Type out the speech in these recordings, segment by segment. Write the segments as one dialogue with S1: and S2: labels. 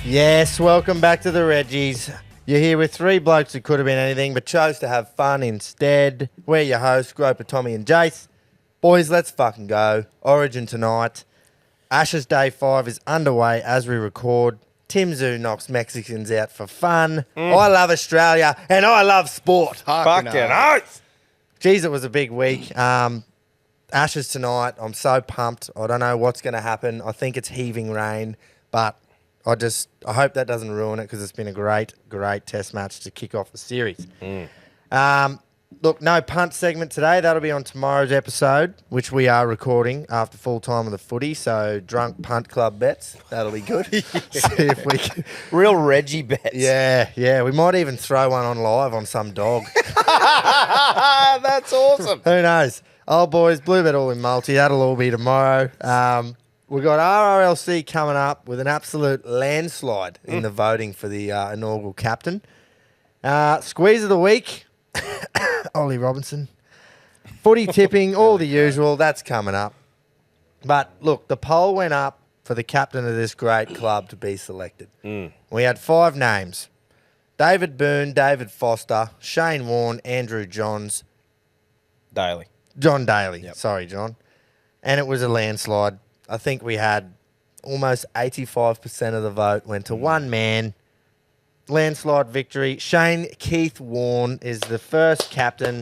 S1: Yes, welcome back to the Reggies. You're here with three blokes who could have been anything but chose to have fun instead. We're your hosts, Groper, Tommy and Jace. Boys, let's fucking go. Origin tonight. Ashes Day 5 is underway as we record. Tim Zoo knocks Mexicans out for fun. I love Australia and I love sport.
S2: Fucking oath.
S1: Jeez, it was a big week. Ashes tonight. I'm so pumped. I don't know what's going to happen. I think it's heaving rain, but I hope that doesn't ruin it because it's been a great test match to kick off the series. Look, no punt segment today. That'll be on tomorrow's episode, which we are recording after full time of the footy. So drunk punt club bets. That'll be good. See if we can.
S2: Real Reggie bets.
S1: Yeah. We might even throw one on live on some dog.
S2: That's awesome.
S1: Who knows? Oh, boys, blue bet all in multi. That'll all be tomorrow. We've got RRLC coming up with an absolute landslide in the voting for the inaugural captain. Squeeze of the week, Ollie Robinson. Footy tipping, all the usual. That's coming up. But look, the poll went up for the captain of this great club to be selected. We had 5 names. David Boone, David Foster, Shane Warne, Andrew Johns. John Daly.
S2: Yep.
S1: Sorry, John. And it was a landslide. I think we had almost 85% of the vote went to one man. Landslide victory. Shane Keith Warne is the first captain.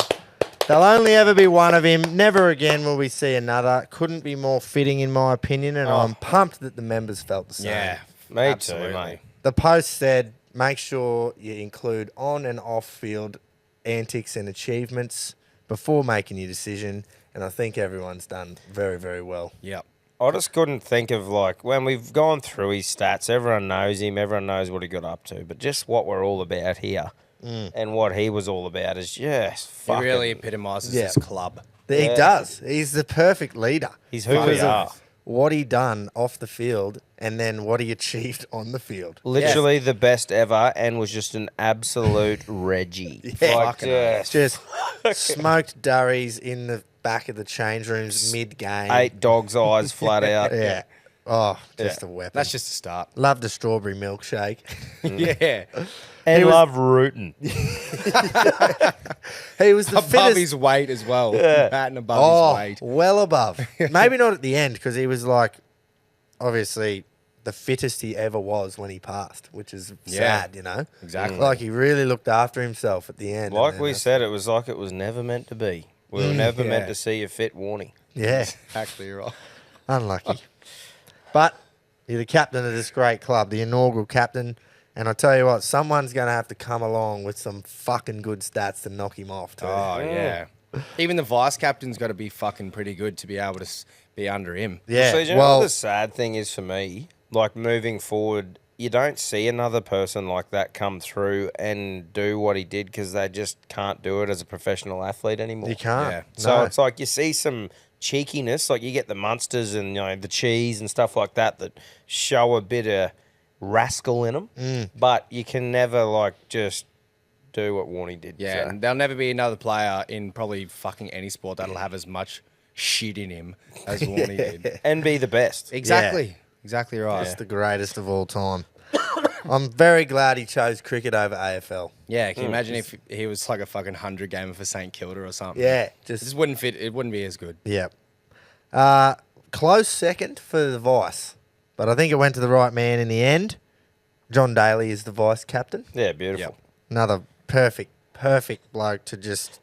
S1: There'll only ever be one of him. Never again will we see another. Couldn't be more fitting, in my opinion, and I'm pumped that the members felt the same.
S2: Yeah,
S3: Me
S2: absolutely.
S3: too, mate.
S1: The post said, make sure you include on and off-field antics and achievements before making your decision, and I think everyone's done very, very well.
S2: Yep.
S3: I just couldn't think of, like, when we've gone through his stats, everyone knows him, everyone knows what he got up to, but just what we're all about here and what he was all about is just
S2: He
S3: fucking...
S2: really epitomises
S1: Yeah.
S2: this club.
S1: He
S3: Yeah.
S1: does. He's the perfect leader.
S3: He's who we
S1: Because
S3: are.
S1: of what he done off the field and then what he achieved on the field.
S3: Literally the best ever and was just an absolute Reggie.
S1: Yeah.
S3: Like,
S2: Fucking
S3: just
S1: Just smoked durries in the back of the change rooms mid-game.
S3: 8 dogs' eyes flat out.
S1: Yeah. Oh, just a weapon.
S2: That's just a start.
S1: Loved a strawberry milkshake.
S2: Yeah.
S3: And
S1: He was-
S3: love rooting.
S1: He was the
S2: Above
S1: fittest.
S2: his weight as well.
S3: Yeah.
S2: Batting above his weight.
S1: Well above. Maybe not at the end because he was like, obviously, the fittest he ever was when he passed, which is sad, you know?
S2: Exactly.
S1: Like he really looked after himself at the end.
S3: Like
S1: and
S3: we
S1: then
S3: said, it was like it was never meant to be. We were never meant
S2: Yeah.
S3: to see a fit Warnie.
S1: Yeah,
S2: Actually, you're right.
S1: unlucky. But you're the captain of this great club, the inaugural captain. And I tell you what, someone's going to have to come along with some fucking good stats to knock him off too.
S2: Oh, yeah. Even the vice captain's got to be fucking pretty good to be able to be under him.
S1: Yeah,
S3: So, do you know
S1: well,
S3: what the sad thing is for me? Like, moving forward, you don't see another person like that come through and do what he did because they just can't do it as a professional athlete anymore.
S1: you can't.
S2: Yeah.
S3: So
S1: No.
S3: it's like you see some cheekiness, like you get the Munsters and, you know, the cheese and stuff like that show a bit of rascal in them, but you can never, like, just do what Warnie did.
S2: Yeah,
S3: So.
S2: and there'll never be another player in probably fucking any sport that'll have as much shit in him as Warnie did.
S3: And be the best.
S2: Exactly. Exactly right.
S1: Just the greatest of all time. I'm very glad he chose cricket over AFL.
S2: Yeah, can you imagine if he was like a fucking 100 gamer for St Kilda or something?
S1: Yeah,
S2: It
S1: just
S2: just wouldn't fit. It wouldn't be as good.
S1: yeah. Close second for the vice, but I think it went to the right man in the end. John Daly is the vice captain.
S3: Yeah, beautiful.
S2: Yep.
S1: Another perfect bloke to just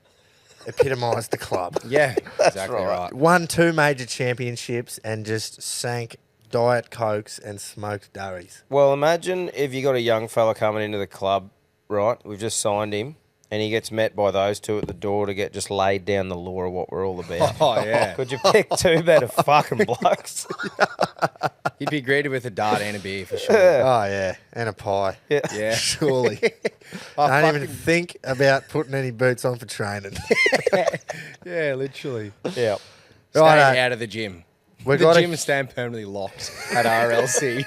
S1: epitomise the club.
S2: Yeah, exactly
S3: right.
S2: right.
S1: Won 2 major championships and just sank Diet Cokes and smoked durries.
S3: Well, imagine if you got a young fella coming into the club, right? We've just signed him, and he gets met by those two at the door to get just laid down the law of what we're all about.
S2: Oh yeah,
S3: Could you pick 2 better fucking blokes?
S2: he'd be greeted with a dart and a beer for sure.
S1: Oh yeah, and a pie.
S3: Yeah.
S2: Yeah,
S1: Surely.
S2: Oh,
S1: Don't even think about putting any boots on for training.
S2: yeah, literally.
S3: Yeah.
S2: Stay
S1: Righto.
S2: out of the gym.
S1: We
S2: The
S1: gotta-
S2: gym is staying permanently locked at RLC.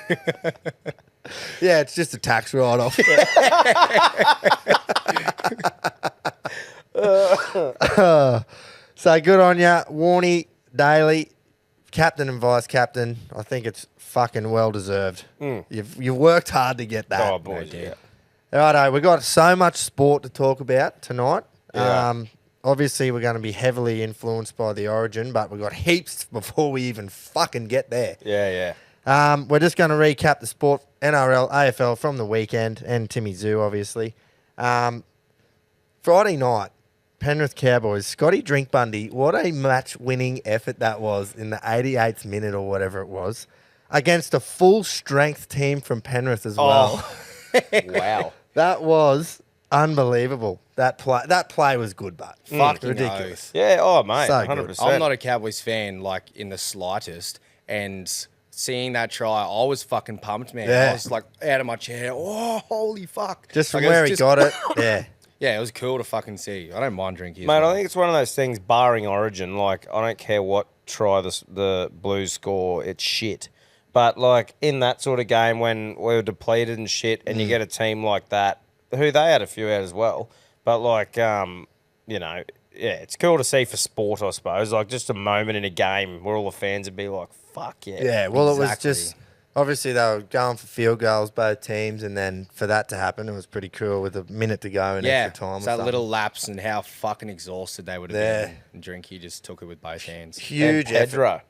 S1: Yeah, it's just a tax write-off. So good on ya, Warnie, Daly. captain and vice captain, I think it's fucking well deserved. You've worked hard to get that.
S3: Oh, boys, yeah.
S1: Righto, we've got so much sport to talk about tonight.
S3: Yeah.
S1: Obviously, we're going to be heavily influenced by the Origin, but we've got heaps before we even fucking get there.
S3: Yeah, yeah.
S1: We're just going to recap the sport, NRL, AFL from the weekend, and Timmy Zoo, obviously. Friday night, Penrith Cowboys, Scotty Drinkbundy, what a match-winning effort that was in the 88th minute or whatever it was, against a full-strength team from Penrith as well.
S3: Wow.
S1: That was unbelievable. That play was good, but
S2: Fucking
S1: ridiculous.
S3: Yeah, oh, mate,
S1: So
S3: 100%.
S2: I'm not a Cowboys fan, like, in the slightest. And seeing that try, I was fucking pumped, man.
S1: Yeah.
S2: I was, like, out of my chair. Oh, holy fuck.
S1: Just from
S2: Like, it was
S1: where he got it, yeah.
S2: Yeah, it was cool to fucking see. I don't mind drinking.
S3: Mate, I think it's one of those things, barring Origin, like, I don't care what try the Blues score, it's shit. But, like, in that sort of game when we were depleted and shit, and you get a team like that, who they had a few out as well, but, like, you know, yeah, it's cool to see for sport, I suppose. Like, just a moment in a game where all the fans would be like, fuck yeah.
S1: Yeah, well, it was
S2: Exactly.
S1: just... Obviously, they were going for field goals, both teams, and then for that to happen, it was pretty cool with a minute to go and
S2: yeah,
S1: extra time.
S2: it's
S1: or
S2: that
S1: something.
S2: little lapse and how fucking exhausted they would have
S1: Yeah.
S2: been. And Drinky just took it with both hands.
S1: Huge
S3: And
S1: effort.
S3: Pedro.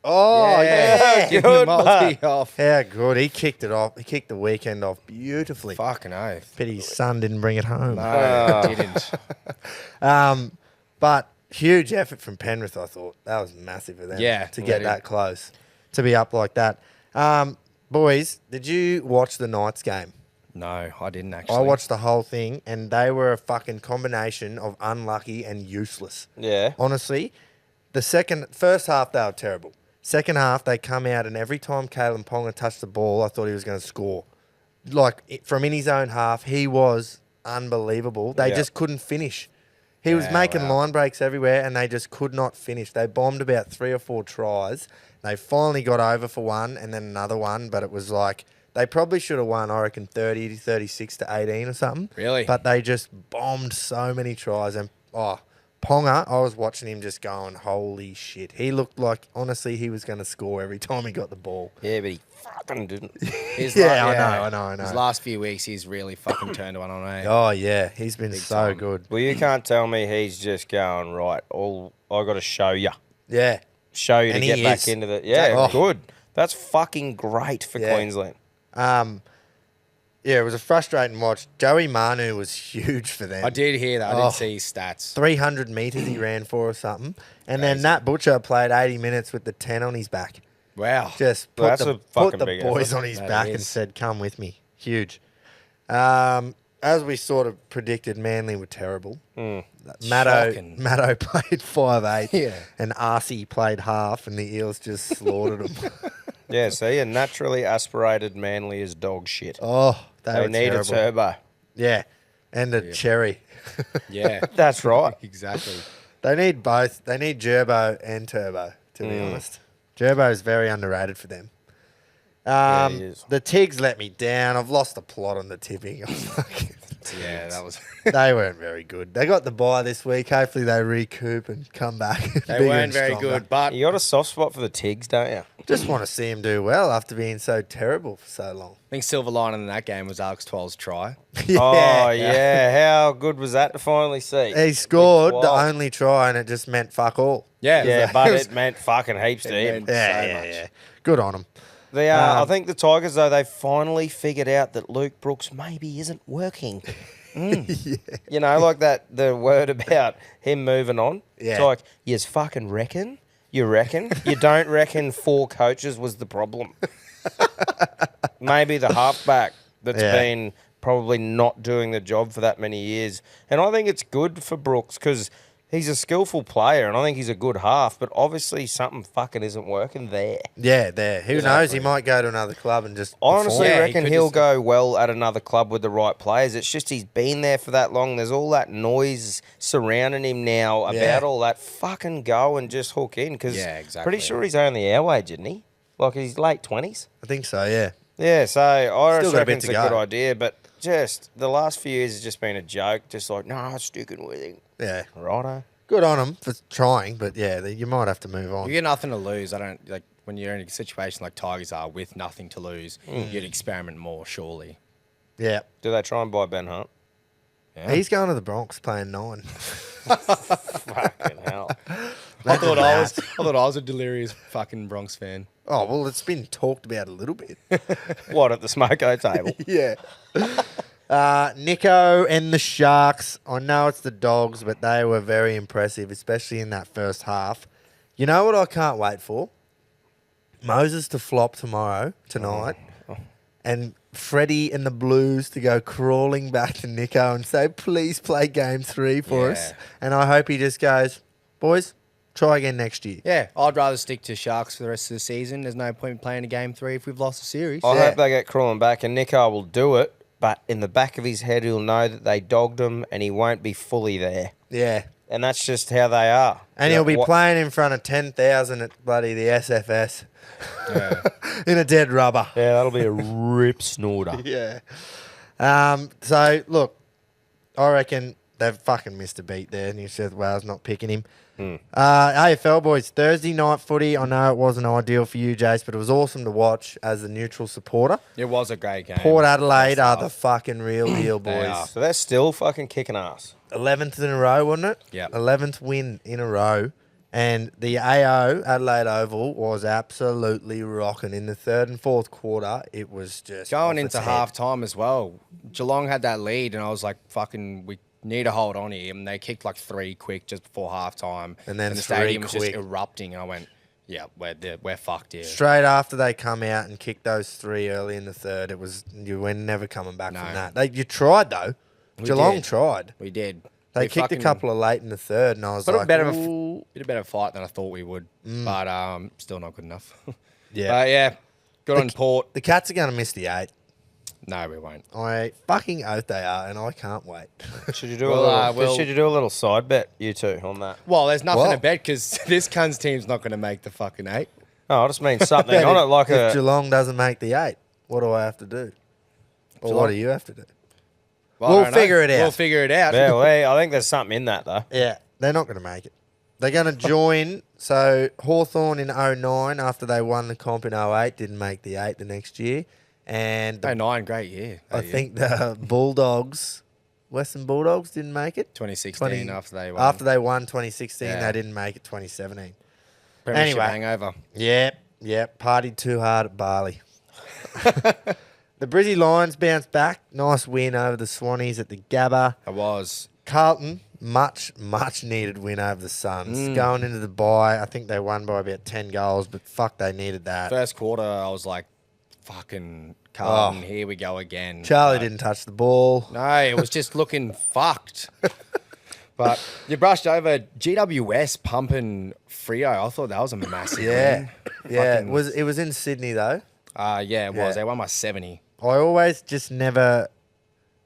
S1: Oh, yeah.
S2: Giving
S3: good,
S2: the multi off.
S1: How good. He kicked it off. He kicked the weekend off beautifully.
S2: Fucking oath.
S1: Pity his son didn't bring it home.
S2: No, it didn't.
S1: But huge effort from Penrith, I thought. That was massive of them
S2: Yeah,
S1: to
S2: they
S1: get
S2: did.
S1: that close, to be up like that. Boys, did you watch the Knights game?
S2: No, I didn't actually.
S1: I watched the whole thing, and they were a fucking combination of unlucky and useless.
S3: Yeah.
S1: Honestly, first half, they were terrible. Second half, they come out, and every time Kalen Ponga touched the ball, I thought he was going to score. Like, from in his own half, he was unbelievable. They
S3: Yeah.
S1: just couldn't finish. He was
S2: Yeah,
S1: making
S2: wow.
S1: line breaks everywhere, and they just could not finish. They bombed about 3 or 4 tries. They finally got over for one, and then another one, but it was like... They probably should have won, I reckon, 36 to 18 or something.
S2: Really?
S1: But they just bombed so many tries. And, Ponga, I was watching him just going, holy shit. He looked like, honestly, he was going to score every time he got the ball.
S3: Yeah, but he fucking didn't.
S1: Yeah, I know.
S2: His last few weeks, he's really fucking turned one on, eh?
S1: Oh, yeah. He's been so
S2: time.
S1: good.
S3: Well, you can't tell me he's just going, right, I got to show you.
S1: Yeah.
S3: Show you
S1: And
S3: to
S1: he
S3: get back
S1: is.
S3: into the... Yeah,
S1: Exactly.
S3: good. That's fucking great for
S1: Yeah.
S3: Queensland.
S1: Yeah, it was a frustrating watch. Joey Manu was huge for them.
S2: I did hear that. I
S1: Oh.
S2: didn't see his stats.
S1: 300 metres he ran for or something. And then Nat Butcher played 80 minutes with the 10 on his back.
S2: Wow.
S1: Just
S3: Well,
S1: put
S3: that's a
S1: the
S3: fucking big
S1: boys
S3: effort.
S1: on his
S2: That
S1: back and
S2: is.
S1: said, come with me. Huge. As we sort of predicted, Manly were terrible. Matto
S2: Shocking.
S1: played 5'8",
S2: Yeah.
S1: and Arcee played half, and the Eels just slaughtered them.
S3: Yeah, see, a naturally aspirated Manly is dog shit.
S1: Oh, they
S3: They
S1: were
S3: need
S1: terrible.
S3: a turbo.
S1: Yeah, and a cherry.
S2: Yeah.
S3: That's right.
S2: Exactly.
S1: They need both. They need Gerbo and Turbo, to be honest. Gerbo is very underrated for them.
S3: He is.
S1: The Tigs let me down. I've lost the plot on the tipping.
S2: Yeah, that was.
S1: They weren't very good. They got the bye this week. Hopefully they recoup and come back.
S2: They
S1: bigger
S2: weren't
S1: and
S2: very
S1: stronger.
S2: good, but
S3: You got a soft spot for the Tigs, don't you?
S1: Just want to see him do well after being so terrible for so long.
S2: I think silver lining in that game was Alex 12's try.
S3: Oh, yeah. How good was that to finally see?
S1: He scored the
S3: Wow.
S1: only try and it just meant fuck all.
S2: Yeah.
S3: Yeah, but it meant fucking heaps to
S2: It
S3: him.
S2: meant-
S1: Yeah,
S2: So
S1: yeah,
S2: much.
S1: yeah. Good on him.
S3: I think the Tigers, though, they finally figured out that Luke Brooks maybe isn't working. You know, like the word about him moving on.
S1: Yeah.
S3: It's like, you fucking reckon? You reckon? You don't reckon 4 coaches was the problem? Maybe the halfback that's
S1: Yeah.
S3: been probably not doing the job for that many years. And I think it's good for Brooks because he's a skillful player and I think he's a good half, but obviously something fucking isn't working there.
S1: Yeah, there. Who knows? He might go to another club and just
S3: I honestly
S2: Yeah, he
S3: reckon
S2: could
S3: he'll
S2: just-
S3: go well at another club with the right players. It's just he's been there for that long. There's all that noise surrounding him now about
S1: Yeah.
S3: all that. Fucking go and just hook in because
S2: Yeah, exactly.
S3: pretty sure he's only our age, isn't he? Like he's late 20s.
S1: I think so, yeah.
S3: Yeah, so I
S1: Still got a
S3: reckon
S1: bit
S3: it's
S1: to
S3: a
S1: go.
S3: good idea, but just the last few years has just been a joke. Just like, no, sticking with him.
S1: Yeah.
S3: Righto.
S1: Good on them for trying, but yeah, you might have to move on.
S2: You get nothing to lose. I don't like when you're in a situation like Tigers are with nothing to lose. You'd experiment more, surely.
S1: Yeah.
S3: Do they try and buy Ben Hunt?
S2: Yeah.
S1: He's going to the Bronx playing 9.
S3: Fucking hell.
S2: I thought I was a delirious fucking Bronx fan.
S1: Oh, well, it's been talked about a little bit.
S3: What, at the smoko table?
S1: Yeah. Nico and the Sharks. I know it's the Dogs, but they were very impressive, especially in that first half. You know what I can't wait for? Moses to flop tonight, and Freddie and the Blues to go crawling back to Nico and say, please play game 3 for us. And I hope he just goes, boys, try again next year.
S2: Yeah, I'd rather stick to Sharks for the rest of the season. There's no point in playing a game 3 if we've lost a series.
S3: I hope they get crawling back, and Nico will do it, but in the back of his head, he'll know that they dogged him and he won't be fully there.
S1: Yeah.
S3: And that's just how they are.
S1: And he'll be playing in front of 10,000 at bloody the SFS in a dead rubber.
S3: Yeah, that'll be a rip snorter.
S1: Yeah. So, look, I reckon they've fucking missed a beat there. New South Wales not picking him. AFL boys, Thursday night footy. I know it wasn't ideal for you, Jace, but it was awesome to watch as a neutral supporter.
S2: It was a great game.
S1: Port Adelaide are the fucking real deal,
S2: They are.
S1: boys.
S3: So they're still fucking kicking ass.
S1: 11th in a row, wasn't it?
S2: Yeah.
S1: 11th win in a row. And the AO, Adelaide Oval, was absolutely rocking. In the third and fourth quarter, it was just
S2: Going
S1: off
S2: into
S1: its head.
S2: half time as well. Geelong had that lead, and I was like, fucking, we need to hold on here. And they kicked like 3 quick just before half time.
S1: And then
S2: the
S1: 3
S2: stadium was just
S1: quick.
S2: erupting. And I went, yeah, we're fucked here.
S1: Straight after they come out and kicked those 3 early in the third, it was you were never coming back from that. You tried though. Geelong
S2: did.
S1: tried.
S2: We did.
S1: They
S2: We
S1: kicked a
S2: fucking
S1: couple of late in the third, and I was
S2: put
S1: like,
S2: a bit of
S1: "Ooh."
S2: a better fight than I thought we would, but still not good enough.
S1: Yeah.
S2: But yeah, good on Port.
S1: The Cats are going to miss the 8.
S2: No, we won't.
S1: I fucking oath they are, and I can't wait.
S3: Should you do
S2: Well,
S3: a little side bet, you two, on that?
S2: Well, there's nothing
S1: Well.
S2: to bet because this cunt's team's not going to make the fucking 8.
S3: No, I just mean something on it, like
S1: if
S3: a...
S1: Geelong doesn't make the 8, what do I have to do? Or
S2: Geelong-
S1: what do you have to do?
S2: Well, I
S1: We'll
S2: don't know.
S1: figure it out.
S2: We'll figure it out.
S3: Yeah, well, I think there's something in that, though.
S1: Yeah, they're not going to make it. They're going to join. So Hawthorn in 09, after they won the comp in 08, didn't make the 8 the next year. And the
S2: 09, great year.
S1: I think the Bulldogs, Western Bulldogs, didn't make it.
S2: 2016 after they won.
S1: After they won 2016,
S2: Yeah.
S1: they didn't make it 2017.
S2: Premiership
S1: anyway.
S2: hangover.
S1: Yep. Partied too hard at Bali. The Brizzy Lions bounced back. Nice win over the Swannies at the Gabba.
S2: It was.
S1: Carlton, much needed win over the Suns. Going into the bye, I think they won by about 10 goals, but fuck, they needed that.
S2: First quarter, I was like, fucking Carlton, here we go again.
S1: Charlie
S2: But
S1: didn't touch the ball.
S2: No, it was just looking fucked. But you brushed over GWS pumping Freo. I thought that was a massive
S1: Yeah.
S2: win.
S1: Yeah.
S2: Fucking-
S1: It was in Sydney, though.
S2: Yeah, it was.
S1: Yeah.
S2: They won by 70.
S1: I always just never,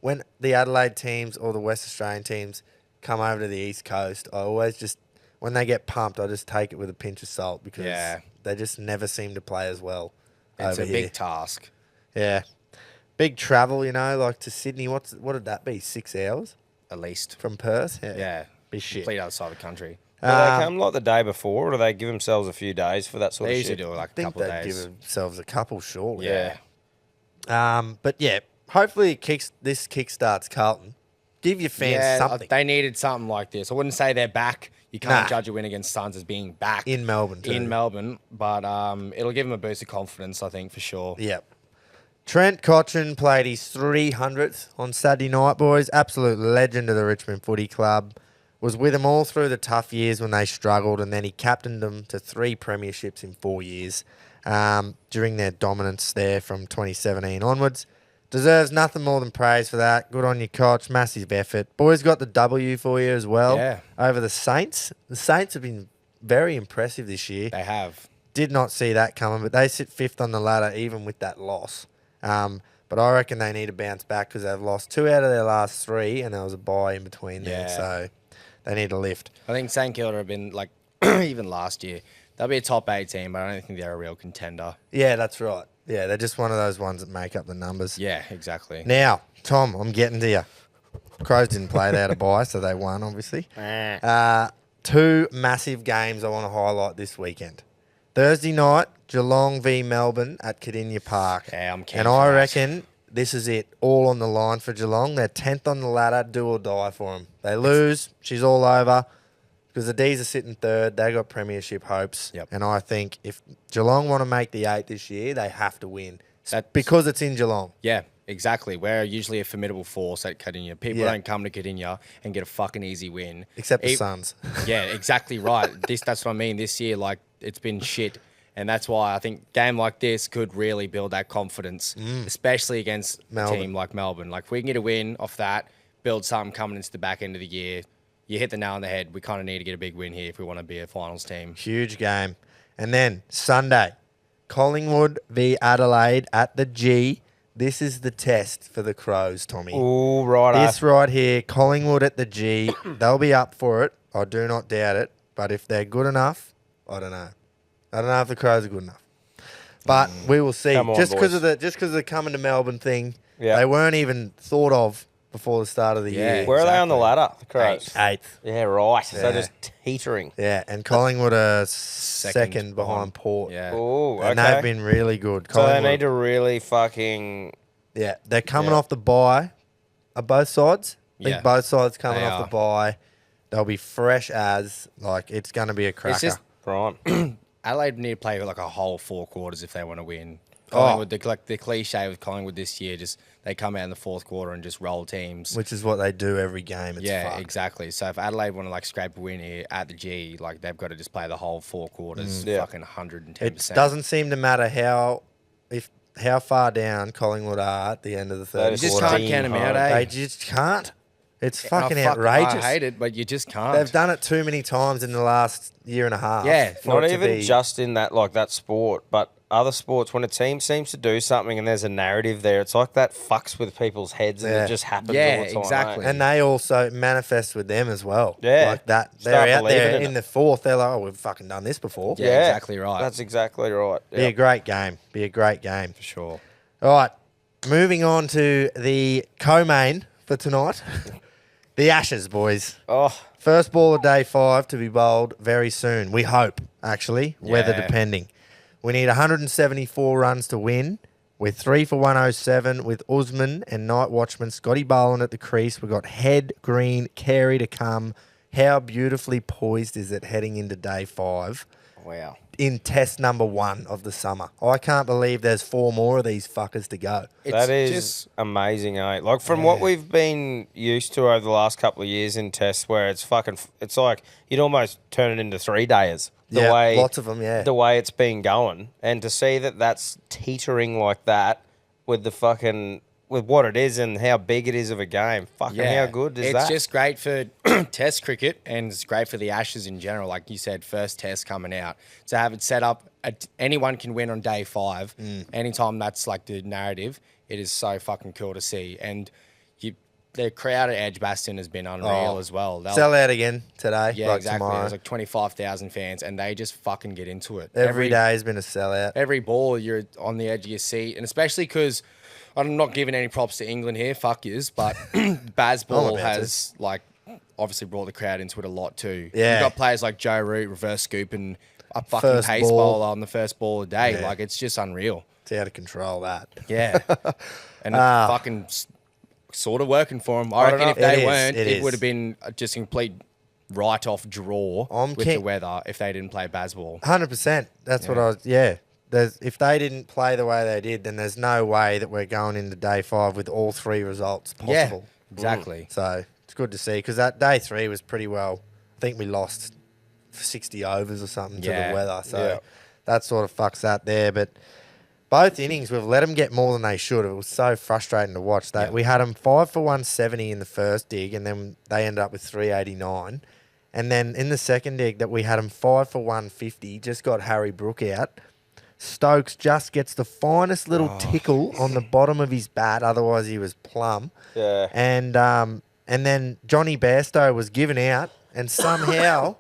S1: when the Adelaide teams or the West Australian teams come over to the East Coast, I always just, when they get pumped, I just take it with a pinch of salt because
S2: Yeah.
S1: they just never seem to play as well
S2: It's
S1: over
S2: a
S1: here.
S2: big task.
S1: Yeah. Big travel, like to Sydney. What did that be? 6 hours
S2: At least.
S1: from Perth?
S2: Yeah.
S1: Be shit.
S2: Complete other side of the country.
S3: Do they come like the day before, or do they give themselves a few days for that sort
S2: They
S3: of
S2: usually
S3: shit?
S2: do it like
S1: I
S2: a
S1: think
S2: couple of
S1: they'd
S2: days.
S1: give themselves a couple, surely.
S2: Yeah.
S1: But yeah, hopefully this kickstarts Carlton. Give your fans
S2: Yeah,
S1: something
S2: they needed something like this. I wouldn't say they're back. You can't
S1: Nah.
S2: judge a win against Suns as being back
S1: in Melbourne too.
S2: in Melbourne, but it'll give them a boost of confidence, I think, for sure.
S1: Yep. Trent Cotchin played his 300th on Saturday night, boys. Absolute legend of the Richmond Footy Club. Was with them all through the tough years when they struggled, and then he captained them to 3 premierships in 4 years during their dominance there from 2017 onwards. Deserves nothing more than praise for that. Good on you, Koch. Massive effort. Boys got the W for you as well
S2: Yeah.
S1: over the Saints. The Saints have been very impressive this year.
S2: They have.
S1: Did not see that coming, but they sit 5th on the ladder even with that loss. But I reckon they need to bounce back because they've lost 2 out of their last 3, and there was a bye in between there,
S2: Yeah.
S1: so they need to lift.
S2: I think St Kilda have been, like, even last year, they'll be a top 8 team, but I don't think they're a real contender.
S1: Yeah, that's right. Yeah, they're just one of those ones that make up the numbers.
S2: Yeah, exactly.
S1: Now, Tom, I'm getting to you. Crows didn't play. They had a bye, so they won, obviously. two massive games I want to highlight this weekend. Thursday night, Geelong v Melbourne at Cardinia Park.
S2: Yeah, I'm keen
S1: And
S2: for
S1: I
S2: that.
S1: reckon this is it, all on the line for Geelong. They're 10th on the ladder, do or die for them. They lose, she's all over. Because the D's are sitting third, they got premiership hopes.
S2: Yep.
S1: And I think if Geelong want to make the 8 this year, they have to win.
S2: That's-
S1: Because it's in Geelong.
S2: Yeah, exactly. We're usually a formidable force at Cardinia. People
S1: Yeah.
S2: don't come to Cardinia and get a fucking easy win.
S1: Except the
S2: E-
S1: Suns.
S2: Yeah, exactly right. That's what I mean. This year, like, it's been shit. And that's why I think game like this could really build that confidence, especially against a
S1: Melbourne.
S2: team like Melbourne. Like, if we can get a win off that, build something coming into the back end of the year, you hit the nail on the head. We kind of need to get a big win here if we want to be a finals team.
S1: Huge game. And then Sunday, Collingwood v Adelaide at the G. This is the test for the Crows, Tommy.
S3: Ooh, right.
S1: This right here, Collingwood at the G. They'll be up for it. I do not doubt it. But if they're good enough, I don't know. I don't know if the Crows are good enough. But we will see.
S3: Come on,
S1: Just because
S3: boys.
S1: of the coming to Melbourne thing,
S3: Yeah.
S1: they weren't even thought of before the start of the
S2: Yeah.
S1: year.
S3: Where are they on the
S2: Exactly.
S3: ladder, the Crows?
S1: Eighth.
S3: Yeah, right. So
S1: Yeah.
S3: just teetering.
S1: Yeah, and Collingwood are second behind Port.
S2: Yeah.
S3: Ooh,
S1: And
S3: okay.
S1: they've been really good.
S3: So they
S1: Collingwood-
S3: need to really fucking...
S1: Yeah, they're coming
S3: Yeah.
S1: off the bye. Are both sides? I think
S2: Yeah.
S1: both sides coming
S2: They
S1: off
S2: are.
S1: the bye. They'll be fresh as, like, it's going to be a cracker.
S2: It's just
S3: Right.
S2: Adelaide need to play like a whole 4 quarters if they want to win.
S1: Oh.
S2: Collingwood, the cliche with Collingwood this year, just they come out in the fourth quarter and just roll teams.
S1: Which is what they do every game. It's
S2: Yeah,
S1: fucked.
S2: exactly. So if Adelaide want to like scrape a win here at the G, like they've got to just play the whole 4 quarters,
S3: Yeah.
S2: fucking 110%.
S1: It doesn't seem to matter how far down Collingwood are at the end of the third
S3: They
S2: You
S3: just
S2: just
S1: quarter.
S2: can't count them out,
S3: They
S2: eh?
S1: They just can't. It's
S2: Oh,
S1: fucking
S2: fuck,
S1: outrageous.
S2: I hate it, but you just can't.
S1: They've done it too many times in the last year and a half.
S2: Yeah,
S1: for
S3: Not
S1: it to
S3: even
S1: be-
S3: just in that, like, that sport, but other sports, when a team seems to do something and there's a narrative there, it's like that fucks with people's heads and
S1: Yeah.
S3: it just happens
S2: Yeah,
S3: all the time.
S2: exactly.
S3: eh?
S1: And they also manifest with them as well.
S3: Yeah.
S1: Like that.
S3: Start
S1: They're out
S3: believing
S1: there
S3: in
S1: in
S3: it.
S1: the fourth. They're like, oh, we've fucking done this before.
S2: Yeah, exactly right.
S3: That's exactly right.
S1: Be a great game. Be a great game.
S2: for sure.
S1: All right. Moving on to the co-main for tonight. The Ashes, boys.
S3: Oh,
S1: First ball of day 5 to be bowled very soon. We hope, actually, weather
S2: Yeah.
S1: depending. We need 174 runs to win. We're 3 for 107 with Usman and night watchman Scotty Boland at the crease. We've got Head, Green, Carey to come. How beautifully poised is it heading into day 5
S3: wow.
S1: in test number 1 of the summer? I can't believe there's 4 more of these fuckers to go.
S3: That is
S2: just
S3: amazing, eh? Like, from what we've been used to over the last couple of years in tests, where it's like you'd almost turn it into 3-dayers.
S1: Yeah,
S3: way
S1: lots of them, yeah.
S3: The way it's been going, and to see that that's teetering like that with with what it is and how big it is of a game. Fucking how good is that?
S2: It's just great for Test cricket and it's great for the Ashes in general. Like you said, first Test coming out. To have it set up, anyone can win on day 5. Anytime that's like the narrative, it is so fucking cool to see. And the crowd at Edgbaston has been unreal as well.
S1: Sell out again today.
S2: Yeah,
S1: like
S2: exactly.
S1: tomorrow.
S2: There's like 25,000 fans and they just fucking get into it.
S1: Every day has been a sellout.
S2: Every ball, you're on the edge of your seat. And especially because I'm not giving any props to England here, fuck yous, but Bazball
S1: about
S2: has, like, obviously brought the crowd into it a lot too.
S1: Yeah.
S2: You've got players like Joe Root, reverse scoop, and a fucking
S1: First
S2: pace
S1: ball.
S2: bowler on the first ball of the day.
S1: Yeah.
S2: Like, it's just unreal.
S1: It's out of control, that.
S2: Yeah. And it's fucking sort of working for them. I
S3: don't
S2: reckon
S3: know.
S2: if they
S1: It is,
S2: weren't,
S1: it
S2: it
S1: is.
S2: would have been just a complete write-off draw
S1: I'm
S2: with
S1: keen-
S2: the weather if they didn't play Bazball.
S1: 100%. That's what I was, if they didn't play the way they did, then there's no way that we're going into day 5 with all 3 results possible.
S2: Yeah, exactly.
S1: So it's good to see because that day 3 was pretty well. I think we lost 60 overs or something to
S2: Yeah,
S1: the weather. So
S3: yeah.
S1: that sort of fucks that there. But both innings, we've let them get more than they should. It was so frustrating to watch. We had them 5 for 170 in the first dig, and then they ended up with 389. And then in the second dig that we had them 5 for 150, just got Harry Brook out. Stokes just gets the finest little tickle on the bottom of his bat, otherwise he was plumb.
S3: Yeah.
S1: And then Johnny Bairstow was given out, and somehow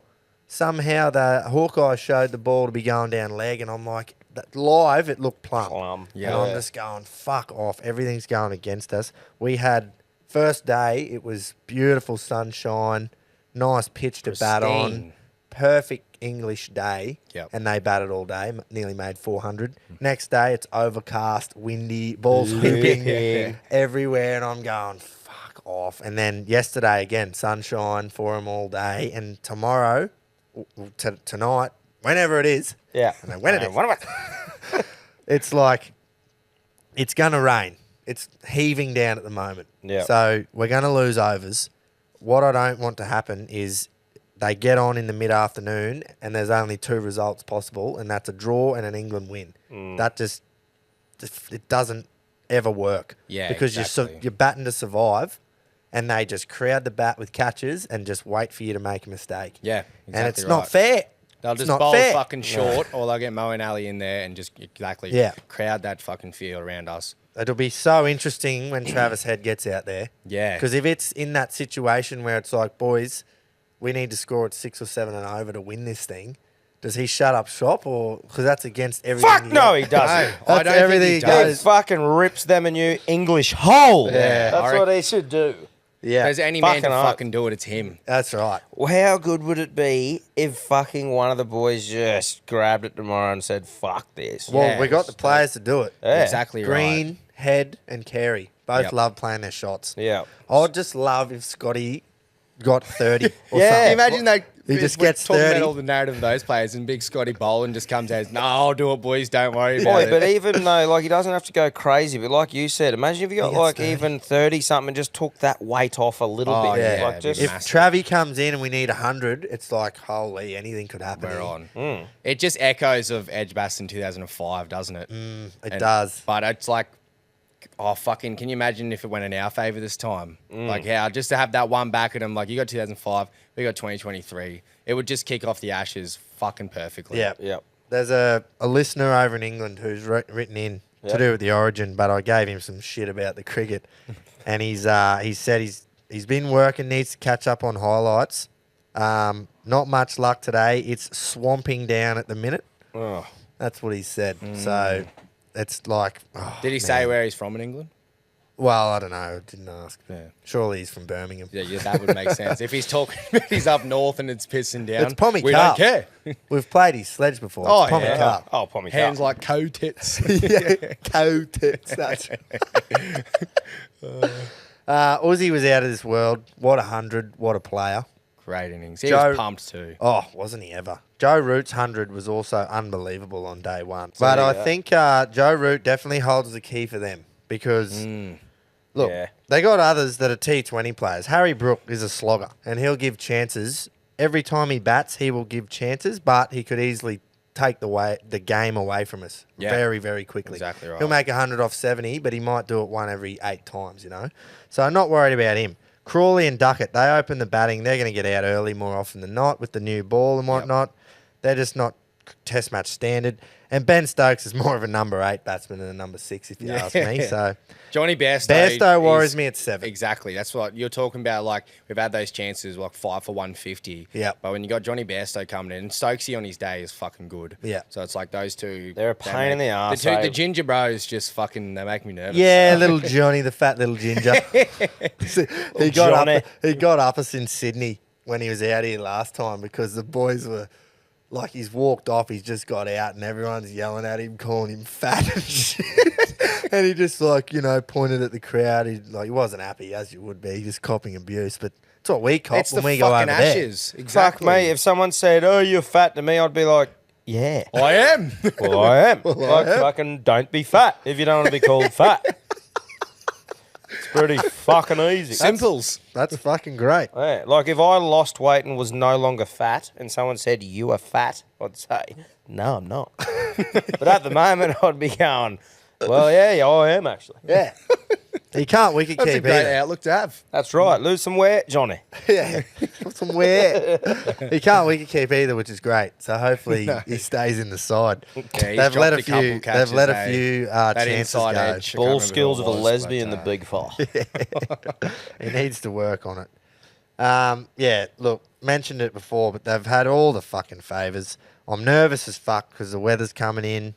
S1: the Hawkeye showed the ball to be going down leg, and I'm like, live it looked plumb.
S2: Yeah.
S1: And I'm just going, fuck off. Everything's going against us. We had first day, it was beautiful sunshine, nice pitch to bat on,
S2: Pristine.
S1: perfect English day,
S2: Yep.
S1: and they batted all day, nearly made 400. Next day, it's overcast, windy, balls whipping everywhere, and I'm going, fuck off. And then yesterday, again, sunshine for them all day, and tomorrow, tonight, whenever it is,
S3: Yeah.
S1: I know when it is.
S3: What about?
S1: It's like, it's going to rain. It's heaving down at the moment.
S3: Yeah.
S1: So we're going to lose overs. What I don't want to happen is they get on in the mid-afternoon and there's only 2 results possible, and that's a draw and an England win. That just it doesn't ever work.
S2: Yeah,
S1: because
S2: exactly.
S1: you're batting to survive, and they just crowd the bat with catches and just wait for you to make a mistake.
S2: Yeah,
S1: and
S2: exactly
S1: it's not
S2: right.
S1: fair.
S2: They'll
S1: It's
S2: just
S1: not
S2: bowl
S1: fair.
S2: fucking short, or they'll get Mo and Ali in there and just crowd that fucking field around us.
S1: It'll be so interesting when Travis Head gets out there.
S2: Yeah.
S1: Because if it's in that situation where it's like, boys, we need to score at 6 or 7 and over to win this thing, does he shut up shop, or because that's against everything?
S3: Fuck no, he doesn't.
S2: I don't
S1: everything
S2: think
S1: he
S2: he
S3: He
S1: does.
S2: does.
S3: fucking rips them a new English hole.
S2: Yeah,
S3: That's
S2: I
S3: what he should do.
S1: Yeah,
S2: If there's any man to
S3: Fucking oath.
S2: fucking do it, it's him.
S1: that's right.
S3: Well, how good would it be if fucking one of the boys just grabbed it tomorrow and said, fuck this?
S1: Well,
S2: Yeah,
S1: we got the
S2: just
S1: players to do it.
S3: Yeah.
S2: Exactly
S1: Green,
S2: right.
S1: Head, and Carey both
S2: Yep.
S1: love playing their shots.
S3: Yeah.
S1: I'd just love if Scotty got 30 or
S3: Yeah.
S1: something.
S2: Imagine they
S1: He just
S2: we're
S1: gets
S2: talking
S1: 30.
S2: about all the narrative of those players, and big Scotty Boland just comes out. No, I'll do it, boys. Don't worry about
S3: Boy,
S2: it.
S3: but even though, like, he doesn't have to go crazy, but like you said, imagine if you got,
S1: gets
S3: like,
S1: 30.
S3: even 30 something and just took that weight off a little
S2: Oh,
S3: bit.
S2: yeah,
S3: Like,
S2: it'd
S3: just
S2: be
S1: If
S2: massive.
S1: Travie comes in and we need 100, it's like, holy, anything could happen.
S2: We're
S1: here.
S2: on. It just echoes of Edgbaston 2005, doesn't it?
S1: It does.
S2: But it's like, oh, fucking, can you imagine if it went in our favour this time? Like, how, just to have that one back at them, like, you got 2005, we got 2023. It would just kick off the Ashes fucking perfectly.
S1: Yeah.
S3: Yep.
S1: There's a listener over in England who's written in to do with the Origin, but I gave him some shit about the cricket, and he said he's been working, needs to catch up on highlights. Not much luck today. It's swamping down at the minute.
S3: Oh.
S1: That's what he said. So it's like, oh,
S2: Did he say where he's from in England?
S1: well, I don't know. Didn't ask.
S2: Yeah.
S1: Surely he's from Birmingham.
S2: Yeah, that would make sense. If he's talking about he's up north and it's pissing down,
S1: It's Pommy
S2: we
S1: Cup.
S2: don't care.
S1: We've played his sledge before.
S2: Oh,
S1: It's Pommy
S2: yeah.
S1: Cup.
S3: Oh, Pommy
S2: Hands
S3: Cup.
S2: like cow tits.
S1: Yeah, cow tits. That's Uzi was out of this world. What 100. What a player.
S2: Great innings. He
S1: Joe-
S2: was pumped too.
S1: Oh, wasn't he ever? Joe Root's 100 was also unbelievable on day one. But
S3: there
S1: I
S3: you go.
S1: think Joe Root definitely holds the key for them because, look,
S3: Yeah.
S1: they got others that are T20 players. Harry Brook is a slogger, and he'll give chances. Every time he bats, he will give chances, but he could easily take the game away from us very, very quickly.
S2: Exactly right.
S1: He'll make 100 off 70, but he might do it one every 8 times, you know? So I'm not worried about him. Crawley and Duckett, they open the batting. They're going to get out early more often than not with the new ball and whatnot. They're just not test match standard. And Ben Stokes is more of a number 8 batsman than a number 6, if you ask me. So
S2: Johnny Bairstow.
S1: Bairstow worries
S2: is-
S1: me at 7.
S2: Exactly. That's what you're talking about. Like, we've had those chances, like 5 for 150.
S1: Yep.
S2: But when you got Johnny Bairstow coming in, and Stokesy on his day is fucking good.
S1: Yeah.
S2: So it's like those two.
S3: They're a
S2: they
S3: pain in the arse,
S2: The
S3: eh?
S2: the ginger bros just fucking, they make me nervous.
S1: Yeah, little Johnny, the fat little ginger. he
S3: Johnny.
S1: He got up us in Sydney when he was out here last time because the boys were like, he's walked off, he's just got out, and everyone's yelling at him, calling him fat and shit. And he just pointed at the crowd. He wasn't happy, as you would be, just copping abuse. But it's what we cop
S2: It's
S1: when
S2: the
S1: we go over
S2: fucking
S1: there.
S2: Ashes.
S3: Fuck
S2: Exactly.
S3: me. If someone said, oh, you're fat to me, I'd be like, yeah.
S2: I am.
S3: Well, I am. Like, fucking don't be fat if you don't want to be called fat. It's pretty fucking easy.
S2: Simples.
S1: That's fucking great.
S3: Yeah, like if I lost weight and was no longer fat and someone said you are fat, I'd say, no, I'm not. But at the moment, I'd be going, well, yeah, I am actually.
S1: Yeah. He can't wicket
S2: That's a
S1: keep
S2: great
S1: either.
S2: outlook to have.
S3: That's right. Lose some weight, Johnny.
S1: Yeah, some wear. He can't wicket keep either, which is great. So hopefully he stays in the side.
S2: Yeah, he's
S1: They've let
S2: dropped
S1: a
S2: couple
S1: few.
S2: catches,
S1: They've let a
S2: eh?
S1: few
S2: That
S1: chances
S2: inside
S1: go.
S2: edge. I can't
S3: Ball
S2: remember
S3: skills
S2: who
S3: of
S2: it
S3: a
S2: was,
S3: lesbian,
S2: but,
S3: the big fella.
S1: He needs to work on it. Yeah, look, mentioned it before, but they've had all the fucking favours. I'm nervous as fuck because the weather's coming in.